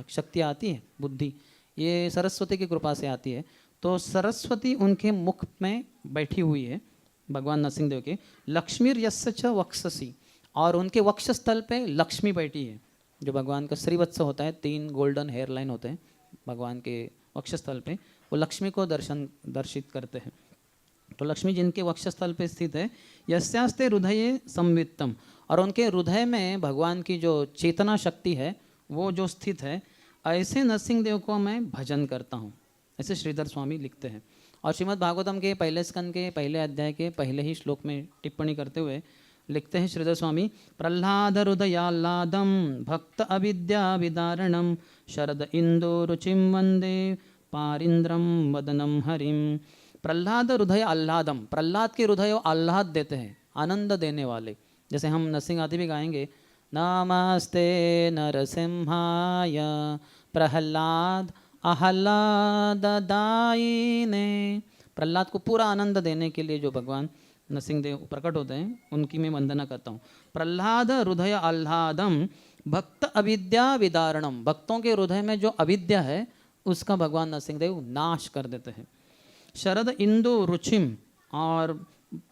शक्ति आती है, बुद्धि, ये सरस्वती की कृपा से आती है। तो सरस्वती उनके मुख में बैठी हुई है भगवान नरसिंह देव के। लक्ष्मीर यस्य च वक्षसि, और उनके वक्षस्थल पे लक्ष्मी बैठी है। जो भगवान का श्रीवत्स होता है, 3 गोल्डन हेयर लाइन होते हैं भगवान के वक्षस्थल पे, वो लक्ष्मी को दर्शित करते हैं। तो लक्ष्मी जिनके वक्षस्थल पे स्थित है, यस्यास्ते हृदये संवित्तम, और उनके हृदय में भगवान की जो चेतना शक्ति है वो जो स्थित है, ऐसे नरसिंह देव को मैं भजन करता हूँ, ऐसे श्रीधर स्वामी लिखते हैं। और श्रीमद् भागवतम के पहले स्कंद के पहले अध्याय के पहले ही श्लोक में टिप्पणी करते हुए लिखते हैं श्रीधर स्वामी, प्रह्लाद हृदयाह्लादम भक्त अविद्या विदारणम शरद इंदु रुचिम वंदे पारिंद्रम वदनम हरिम। प्रह्लाद हृदय आह्लादम, प्रह्लाद के हृदय आह्लाद देते हैं, आनंद देने वाले। जैसे हम नरसिंह आदि भी गाएंगे, नमस्ते नरसिंहाय प्रह्लाद आह्लाददायिने। प्रह्लाद को पूरा आनंद देने के लिए जो भगवान नरसिंह देव प्रकट होते हैं उनकी मैं वंदना करता हूँ। प्रह्लाद हृदय आह्लादम भक्त अविद्या विदारणम, भक्तों के हृदय में जो अविद्या है उसका भगवान नरसिंह देव नाश कर देते हैं। शरद इंदु रुचिम, और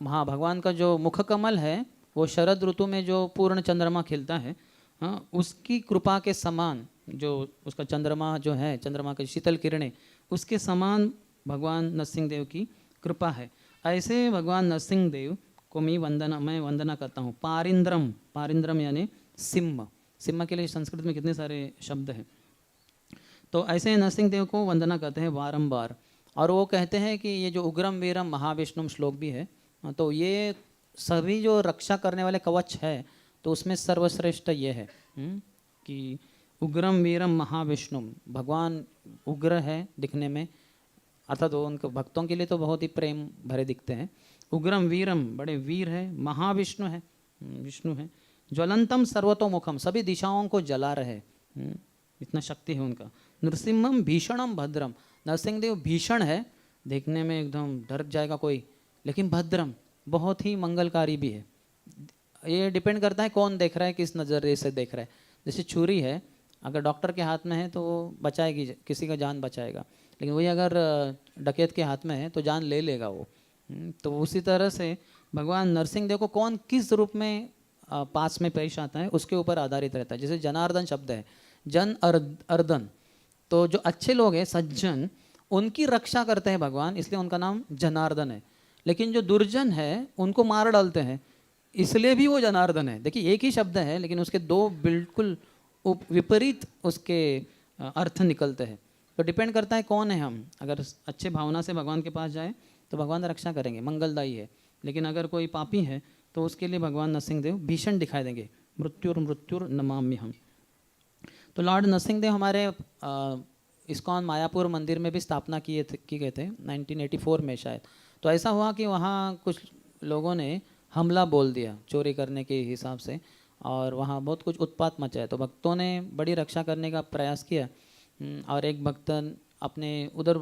हाँ, भगवान का जो मुख कमल है वो शरद ऋतु में जो पूर्ण चंद्रमा खिलता है, हाँ, उसकी कृपा के समान, जो उसका चंद्रमा जो है, चंद्रमा की शीतल किरणें, उसके समान भगवान नरसिंह देव की कृपा है। ऐसे भगवान नरसिंह देव को मैं वंदना करता हूँ। पारिंद्रम, पारिंद्रम यानी सिंह, सिंह के लिए संस्कृत में कितने सारे शब्द हैं। तो ऐसे नरसिंह देव को वंदना करते हैं बारंबार। और वो कहते हैं कि ये जो उग्रम वीरम महाविष्णुम श्लोक भी है, तो ये सभी जो रक्षा करने वाले कवच है तो उसमें सर्वश्रेष्ठ ये है कि उग्रम वीरम महाविष्णुम, भगवान उग्र है दिखने में, अर्थात वो उनके भक्तों के लिए तो बहुत ही प्रेम भरे दिखते हैं। उग्रम वीरम, बड़े वीर है, महाविष्णु है, विष्णु है। ज्वलंतम सर्वतोमुखम, सभी दिशाओं को जला रहे, इतना शक्ति है उनका। नृसिंहम भीषणम भद्रम, नरसिंह देव भीषण है, देखने में एकदम डर जाएगा कोई, लेकिन भद्रम, बहुत ही मंगलकारी भी है। ये डिपेंड करता है कौन देख रहा है, किस नज़रिए से देख रहा है। जैसे छुरी है, अगर डॉक्टर के हाथ में है तो वो बचाएगी, किसी का जान बचाएगा, लेकिन वही अगर डकैत के हाथ में है तो जान ले लेगा वो। तो उसी तरह से भगवान नरसिंह देव को कौन किस रूप में पास में पेश आता है उसके ऊपर आधारित रहता है। जैसे जनार्दन शब्द है, जन अर्दन, तो जो अच्छे लोग हैं सज्जन, उनकी रक्षा करते हैं भगवान, इसलिए उनका नाम जनार्दन है। लेकिन जो दुर्जन है उनको मार डालते हैं, इसलिए भी वो जनार्दन है। देखिए एक ही शब्द है लेकिन उसके 2 बिल्कुल विपरीत उसके अर्थ निकलते हैं। तो डिपेंड करता है कौन है हम। अगर अच्छे भावना से भगवान के पास जाए तो भगवान रक्षा करेंगे, मंगलदायी है। लेकिन अगर कोई पापी है तो उसके लिए भगवान नरसिंह देव भीषण दिखाई देंगे, मृत्युर नमामि हम। तो लॉर्ड नरसिंह देव हमारे इस्कॉन मायापुर मंदिर में भी स्थापना की गए थे 1984 में शायद। तो ऐसा हुआ कि वहाँ कुछ लोगों ने हमला बोल दिया चोरी करने के हिसाब से, और वहाँ बहुत कुछ उत्पात मचा है। तो भक्तों ने बड़ी रक्षा करने का प्रयास किया, और एक भक्त अपने उधर,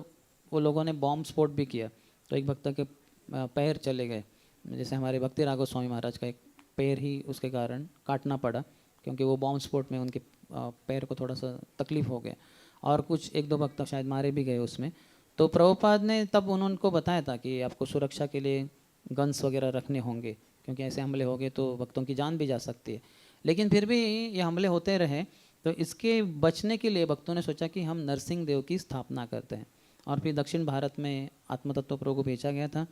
वो लोगों ने बॉम्ब स्फोट भी किया, तो एक भक्त के पैर चले गए जैसे हमारे भक्ति राघव स्वामी महाराज का एक पैर ही उसके कारण काटना पड़ा, क्योंकि वो बॉम्ब स्फोट में उनके पैर को थोड़ा सा तकलीफ हो गया, और कुछ एक दो भक्त शायद मारे भी गए उसमें। तो प्रभुपाद ने तब उनको बताया था कि आपको सुरक्षा के लिए गन्स वगैरह रखने होंगे, क्योंकि ऐसे हमले हो गए तो भक्तों की जान भी जा सकती है। लेकिन फिर भी ये हमले होते रहे, तो इसके बचने के लिए भक्तों ने सोचा कि हम नरसिंह देव की स्थापना करते हैं, और फिर दक्षिण भारत में आत्मतत्व प्रभु को भेजा गया था,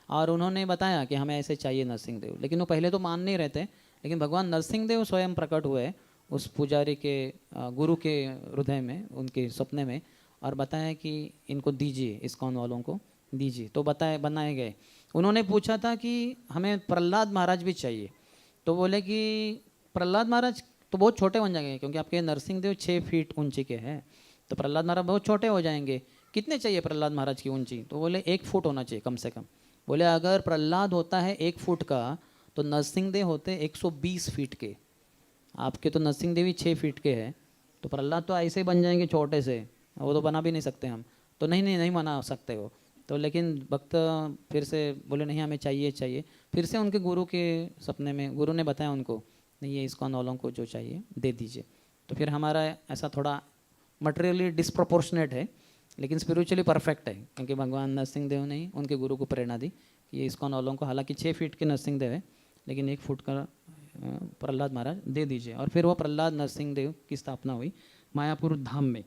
और उन्होंने बताया कि हमें ऐसे चाहिए नरसिंह देव। लेकिन वो पहले तो मान नहीं रहते, लेकिन भगवान नरसिंह देव स्वयं प्रकट हुए उस पुजारी के गुरु के हृदय में, उनके सपने में, और बताया कि इनको दीजिए, इस्कॉन वालों को दीजिए। तो बनाए गए। उन्होंने पूछा था कि हमें प्रहलाद महाराज भी चाहिए, तो बोले कि प्रहलाद महाराज तो बहुत छोटे बन जाएंगे, क्योंकि आपके नरसिंह देव 6 फीट ऊंचे के हैं, तो प्रहलाद महाराज बहुत छोटे हो जाएंगे। कितने चाहिए प्रहलाद महाराज की ऊंची? तो बोले 1 फुट होना चाहिए कम से कम। बोले अगर प्रहलाद होता है 1 फुट का, तो नरसिंह देव होते 120 फीट के। आपके तो नरसिंह देव ही 6 फीट के हैं, तो प्रहलाद तो ऐसे ही बन जाएंगे छोटे से, वो तो बना भी नहीं सकते हम। तो नहीं बना सकते हो। तो लेकिन भक्त फिर से बोले नहीं, हमें चाहिए। फिर से उनके गुरु के सपने में गुरु ने बताया उनको, नहीं ये इस्कॉन वालों को जो चाहिए दे दीजिए। तो फिर हमारा ऐसा थोड़ा मटेरियली डिस्प्रपोर्शनेट है, लेकिन स्पिरिचुअली परफेक्ट है, क्योंकि भगवान नरसिंह देव ने उनके गुरु को प्रेरणा दी कि ये इस्कॉन वालों को, हालांकि 6 फीट के नरसिंह देव है, लेकिन 1 फुट का प्रहलाद महाराज दे दीजिए। और फिर वो प्रहलाद नरसिंह देव की स्थापना हुई मायापुर धाम में।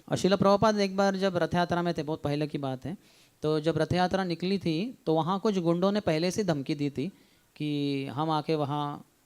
और शिला प्रभुपाद एक बार जब रथ यात्रा में थे, बहुत पहले की बात है, तो जब रथ यात्रा निकली थी तो वहाँ कुछ गुंडों ने पहले से धमकी दी थी कि हम आके वहाँ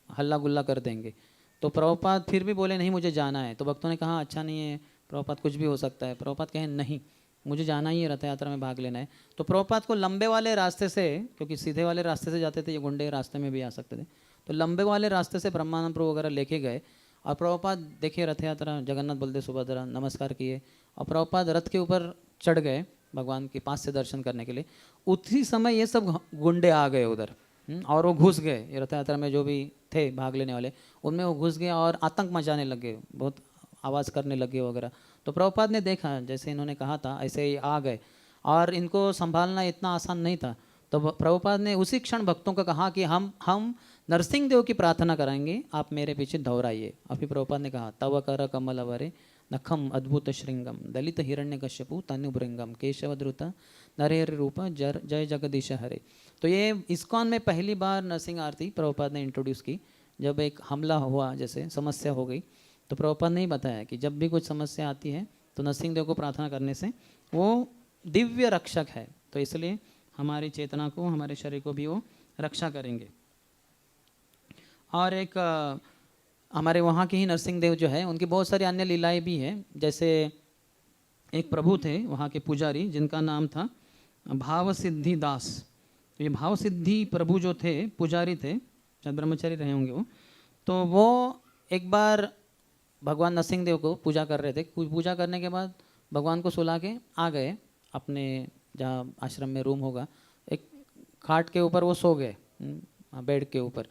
हल्ला गुल्ला कर देंगे। तो प्रभुपाद फिर भी बोले नहीं, मुझे जाना है। तो भक्तों ने कहा अच्छा नहीं है प्रभुपाद, कुछ भी हो सकता है। प्रभुपाद कहे नहीं, मुझे जाना ही है, रथ यात्रा में भाग लेना है। तो प्रभुपाद को लंबे वाले रास्ते से, क्योंकि सीधे वाले रास्ते से जाते थे ये गुंडे, रास्ते में भी आ सकते थे, तो लंबे वाले रास्ते से ब्रह्मानंद प्रभु वगैरह लेके गए। और प्रभुपाद देखिए रथ यात्रा, जगन्नाथ बलदेव सुभद्रा, नमस्कार किए, और प्रभुपाद रथ के ऊपर चढ़ गए भगवान के पास से दर्शन करने के लिए। उसी समय ये सब गुंडे आ गए उधर, और वो घुस गए ये रथ यात्रा में, जो भी थे भाग लेने वाले उनमें वो घुस गए और आतंक मचाने लगे, बहुत आवाज़ करने लगे वगैरह। तो प्रभुपाद ने देखा जैसे इन्होंने कहा था ऐसे ही आ गए, और इनको संभालना इतना आसान नहीं था। तो प्रभुपाद ने उसी क्षण भक्तों को कहा कि हम नरसिंह देव की प्रार्थना करेंगे, आप मेरे पीछे दोहराइए। अभी प्रभुपाद ने कहा तव कर कमल अवरे नखम अद्भुत श्रृंगम दलित हिरण्य कश्यपु तनुभृंगम केशव द्रुत नरेर रूप जय जगदीश हरे। तो ये इस्कॉन में पहली बार नरसिंह आरती प्रभुपाद ने इंट्रोड्यूस की। जब एक हमला हुआ, जैसे समस्या हो गई, तो प्रभुपाद ने ही बताया कि जब भी कुछ समस्या आती है तो नरसिंह देव को प्रार्थना करने से वो दिव्य रक्षक है, तो इसलिए हमारी चेतना को, हमारे शरीर को भी वो रक्षा करेंगे। और एक हमारे वहाँ के ही नरसिंह देव जो है, उनकी बहुत सारी अन्य लीलाएं भी हैं। जैसे एक प्रभु थे वहाँ के पुजारी, जिनका नाम था भाव सिद्धि दास। तो ये भाव सिद्धि प्रभु जो थे, पुजारी थे, शायद ब्रह्मचारी रहे होंगे वो। तो वो एक बार भगवान नरसिंह देव को पूजा कर रहे थे। पूजा करने के बाद भगवान को सुला के आ गए अपने जहाँ आश्रम में रूम होगा, एक खाट के ऊपर वो सो गए, बेड के ऊपर।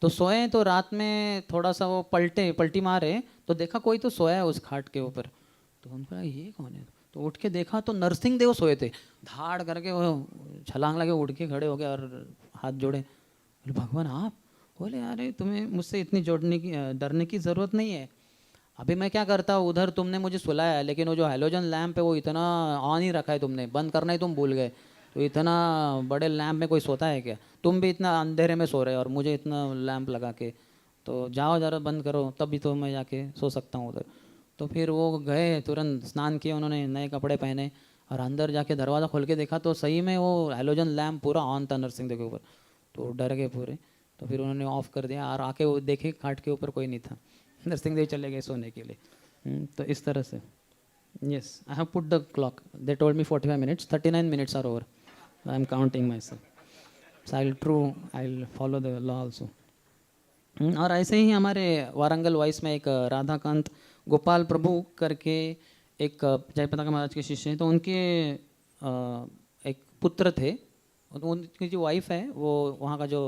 तो सोए तो रात में थोड़ा सा वो पलटी मारे, तो देखा कोई तो सोया है उस खाट के ऊपर। तो उनको ये कौन है? तो उठ के देखा तो नरसिंह देव सोए थे। धाड़ करके वो छलांग लगे, उठ के खड़े हो गए और हाथ जोड़े। बोले भगवान आप? बोले अरे तुम्हें मुझसे इतनी डरने की ज़रूरत नहीं है। अभी मैं क्या करता हूँ, उधर तुमने मुझे सुलाया, लेकिन वो जो हैलोजन लैम्प है वो इतना ऑन ही रखा है तुमने, बंद करना ही तुम भूल गए। तो इतना बड़े लैम्प में कोई सोता है क्या? तुम भी इतना अंधेरे में सो रहे हो और मुझे इतना लैम्प लगा के, तो जाओ ज़रा बंद करो, तभी तो मैं जाके सो सकता हूँ उधर। तो फिर वो गए, तुरंत स्नान किए उन्होंने, नए कपड़े पहने, और अंदर जाके दरवाज़ा खोल के देखा तो सही में वो हैलोजन लैम्प पूरा ऑन था नरसिंह देव के ऊपर। तो डर गए पूरे। तो फिर उन्होंने ऑफ कर दिया और आके वो देखे खाट के ऊपर कोई नहीं था, नरसिंह देव चले गए सोने के लिए। तो इस तरह से yes, I have put the clock. They told me 45 minutes, 39 minutes are over. I am counting myself. So I'll follow the law also. और ऐसे ही हमारे वारंगल वाइस में एक राधाकांत गोपाल प्रभु करके एक जयप्रताप महाराज के शिष्य हैं। तो उनके एक पुत्र थे, तो उनकी जो वाइफ है वो वहाँ का जो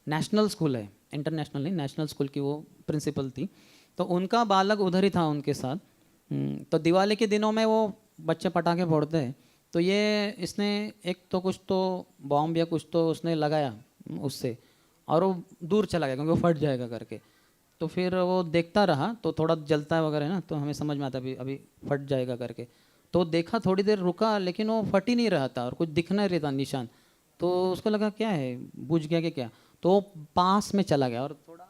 नेशनल स्कूल है, इंटरनेशनल नहीं, नेशनल स्कूल की वो प्रिंसिपल थी। तो उनका बालक उधर ही था उनके साथ। तो दिवाली के दिनों में वो बच्चे पटाखे फोड़ते हैं, तो ये इसने एक तो कुछ तो बॉम्ब या कुछ तो उसने लगाया उससे, और वो दूर चला गया क्योंकि वो फट जाएगा करके। तो फिर वो देखता रहा, तो थोड़ा जलता है वगैरह ना, तो हमें समझ में आता अभी अभी फट जाएगा करके। तो देखा, थोड़ी देर रुका, लेकिन वो फट ही नहीं रहा था और कुछ दिख नहीं रहा था निशान। तो उसको लगा क्या है, बुझ गया कि क्या। तो वो पास में चला गया और थोड़ा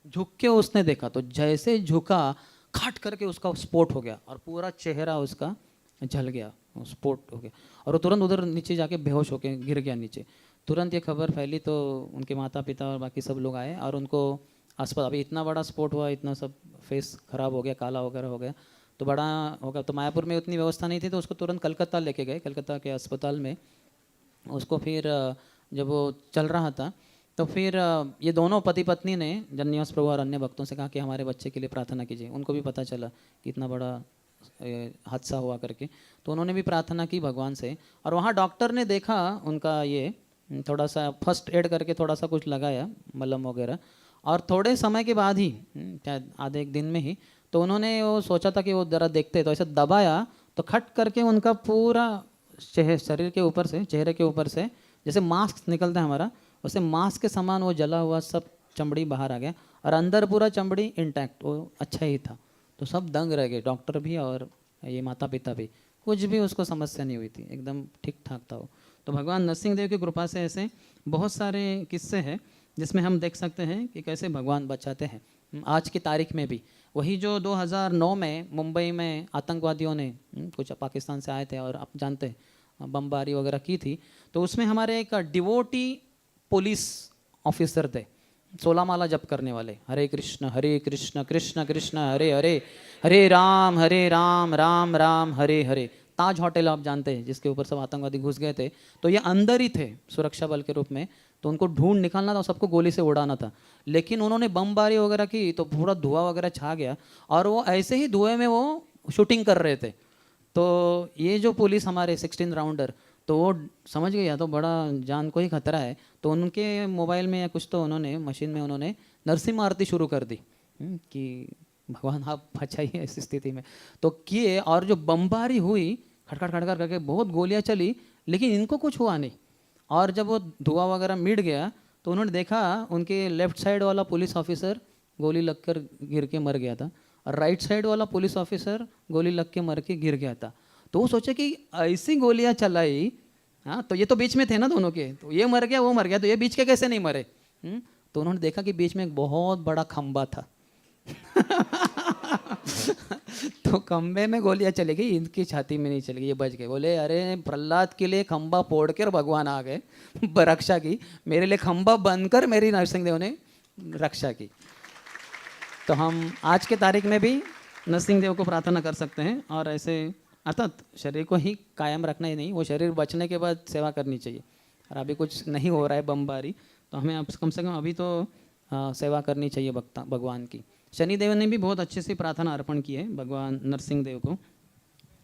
झुक के उसने देखा, तो जैसे झुका खट करके उसका स्पोर्ट हो गया और पूरा चेहरा उसका जल गया, स्पोर्ट हो गया, और वो तुरंत उधर नीचे जाके बेहोश होके गिर गया नीचे। तुरंत ये खबर फैली तो उनके माता पिता और बाकी सब लोग आए और उनको अस्पताल, अभी इतना बड़ा स्पोर्ट हुआ, इतना सब फेस खराब हो गया, काला वगैरह हो गया, तो बड़ा हो गया। तो मायापुर में उतनी व्यवस्था नहीं थी, तो उसको तुरंत कलकत्ता लेके गए, कलकत्ता के अस्पताल में उसको। फिर जब वो चल रहा था तो फिर ये दोनों पति पत्नी ने जन्निवास प्रभु और अन्य भक्तों से कहा कि हमारे बच्चे के लिए प्रार्थना कीजिए। उनको भी पता चला कि इतना बड़ा हादसा हुआ करके, तो उन्होंने भी प्रार्थना की भगवान से। और वहाँ डॉक्टर ने देखा उनका ये थोड़ा सा फर्स्ट एड करके थोड़ा सा कुछ लगाया, मलम वगैरह, और थोड़े समय के बाद ही शायद आधे एक दिन में ही, तो उन्होंने वो सोचा था कि वो ज़रा देखते, तो ऐसे दबाया तो खट करके उनका पूरा शरीर के ऊपर से, चेहरे के ऊपर से जैसे मास्क निकलता है हमारा, वैसे मास्क के समान वो जला हुआ सब चमड़ी बाहर आ गया, और अंदर पूरा चमड़ी इंटैक्ट, वो अच्छा ही था। तो सब दंग रह गए, डॉक्टर भी और ये माता पिता भी, कुछ भी उसको समस्या नहीं हुई थी, एकदम ठीक ठाक था वो। तो भगवान नरसिंह देव की कृपा से ऐसे बहुत सारे किस्से हैं जिसमें हम देख सकते हैं कि कैसे भगवान बचाते हैं। आज की तारीख में भी वही जो 2009 में मुंबई में आतंकवादियों ने कुछ पाकिस्तान से आए थे और आप जानते हैं बमबारी वगैरह की थी, तो उसमें हमारे एक डिवोटी पुलिस ऑफिसर थे, 16 माला जप करने वाले, हरे कृष्ण कृष्ण कृष्ण हरे हरे, हरे राम राम राम हरे हरे। ताज होटल आप जानते हैं जिसके ऊपर सब आतंकवादी घुस गए थे, तो ये अंदर ही थे सुरक्षा बल के रूप में। तो उनको ढूंढ निकालना था, सबको गोली से उड़ाना था, लेकिन उन्होंने बमबारी वगैरह की तो पूरा धुआं वगैरह छा गया, और वो ऐसे ही धुएं में वो शूटिंग कर रहे थे। तो ये जो पुलिस हमारे 16 राउंडर, तो वो समझ गया तो बड़ा जान को ही खतरा है, तो उनके मोबाइल में या कुछ तो उन्होंने मशीन में उन्होंने नरसिम्हा आरती शुरू कर दी कि भगवान आप बचाइए ऐसी स्थिति में। तो किए, और जो बमबारी हुई खटखट खटखट करके बहुत गोलियां चली, लेकिन इनको कुछ हुआ नहीं। और जब वो धुआं वगैरह मिट गया तो उन्होंने देखा उनके लेफ्ट साइड वाला पुलिस ऑफिसर गोली लगकर गिर के मर गया था, और राइट साइड वाला पुलिस ऑफिसर गोली लग के मर के गिर गया था। तो वो सोचे कि ऐसी गोलियां चलाई, हाँ, तो ये तो बीच में थे ना दोनों के, तो ये मर गया वो मर गया, तो ये बीच के कैसे नहीं मरे। तो उन्होंने देखा कि बीच में एक बहुत बड़ा खंबा था तो खंबे में गोलियां चली गई, इनकी छाती में नहीं चली गई, ये बच गए। बोले अरे प्रहलाद के लिए खंबा फोड़ कर भगवान आ गए रक्षा की, मेरे लिए खंबा बनकर मेरी नरसिंह देव ने रक्षा की। तो हम आज के तारीख में भी नरसिंह देव को प्रार्थना कर सकते हैं, और ऐसे अर्थात शरीर को ही कायम रखना ही नहीं, वो शरीर बचने के बाद सेवा करनी चाहिए। और अभी कुछ नहीं हो रहा है बमबारी, तो हमें अब कम से कम अभी तो सेवा करनी चाहिए भगवान की। शनिदेव ने भी बहुत अच्छे से प्रार्थना अर्पण की है भगवान नरसिंह देव को,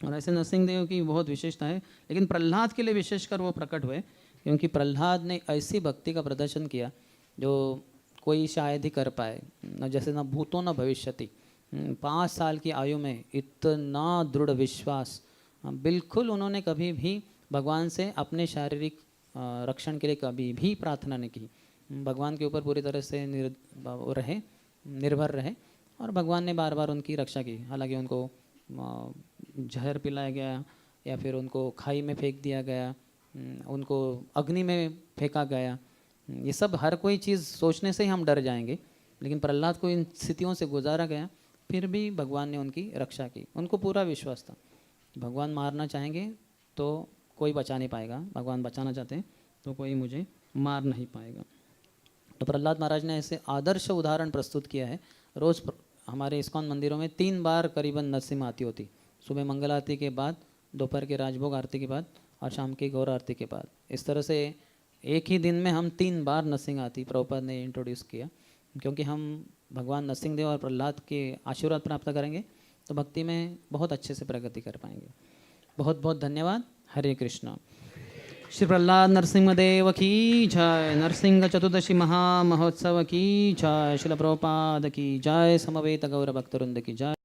और ऐसे नरसिंह देव की बहुत विशेषता है। लेकिन प्रहलाद के लिए विशेषकर वो प्रकट हुए, क्योंकि प्रहलाद ने ऐसी भक्ति का प्रदर्शन किया जो कोई शायद ही कर पाए, न जैसे न भूतो न भविष्यति। 5 साल की आयु में इतना दृढ़ विश्वास, बिल्कुल उन्होंने कभी भी भगवान से अपने शारीरिक रक्षण के लिए कभी भी प्रार्थना नहीं की। भगवान के ऊपर पूरी तरह से निर्भर रहे, और भगवान ने बार बार उनकी रक्षा की। हालांकि उनको जहर पिलाया गया, या फिर उनको खाई में फेंक दिया गया, उनको अग्नि में फेंका गया, ये सब हर कोई चीज़ सोचने से ही हम डर जाएंगे, लेकिन प्रहलाद को इन स्थितियों से गुजारा गया, फिर भी भगवान ने उनकी रक्षा की। उनको पूरा विश्वास था भगवान मारना चाहेंगे तो कोई बचा नहीं पाएगा, भगवान बचाना चाहते हैं तो कोई मुझे मार नहीं पाएगा। तो प्रहलाद महाराज ने ऐसे आदर्श उदाहरण प्रस्तुत किया है। रोज़ हमारे इस्कॉन मंदिरों में 3 बार करीबन नरसिम्हा आरती होती, सुबह मंगल आरती के बाद, दोपहर के राजभोग आरती के बाद, और शाम की गौर आरती के बाद। इस तरह से एक ही दिन में हम 3 बार नरसिंह आरती प्रभुपाद ने इंट्रोड्यूस किया, क्योंकि हम भगवान नरसिंह देव और प्रहलाद के आशीर्वाद प्राप्त करेंगे तो भक्ति में बहुत अच्छे से प्रगति कर पाएंगे। बहुत बहुत धन्यवाद। हरे कृष्णा। श्री प्रहलाद नरसिंहदेव की जय। नरसिंह चतुर्दशी महामहोत्सव की जय। श्रील प्रभुपाद की जय। समवेत गौर भक्तवृंद की जय।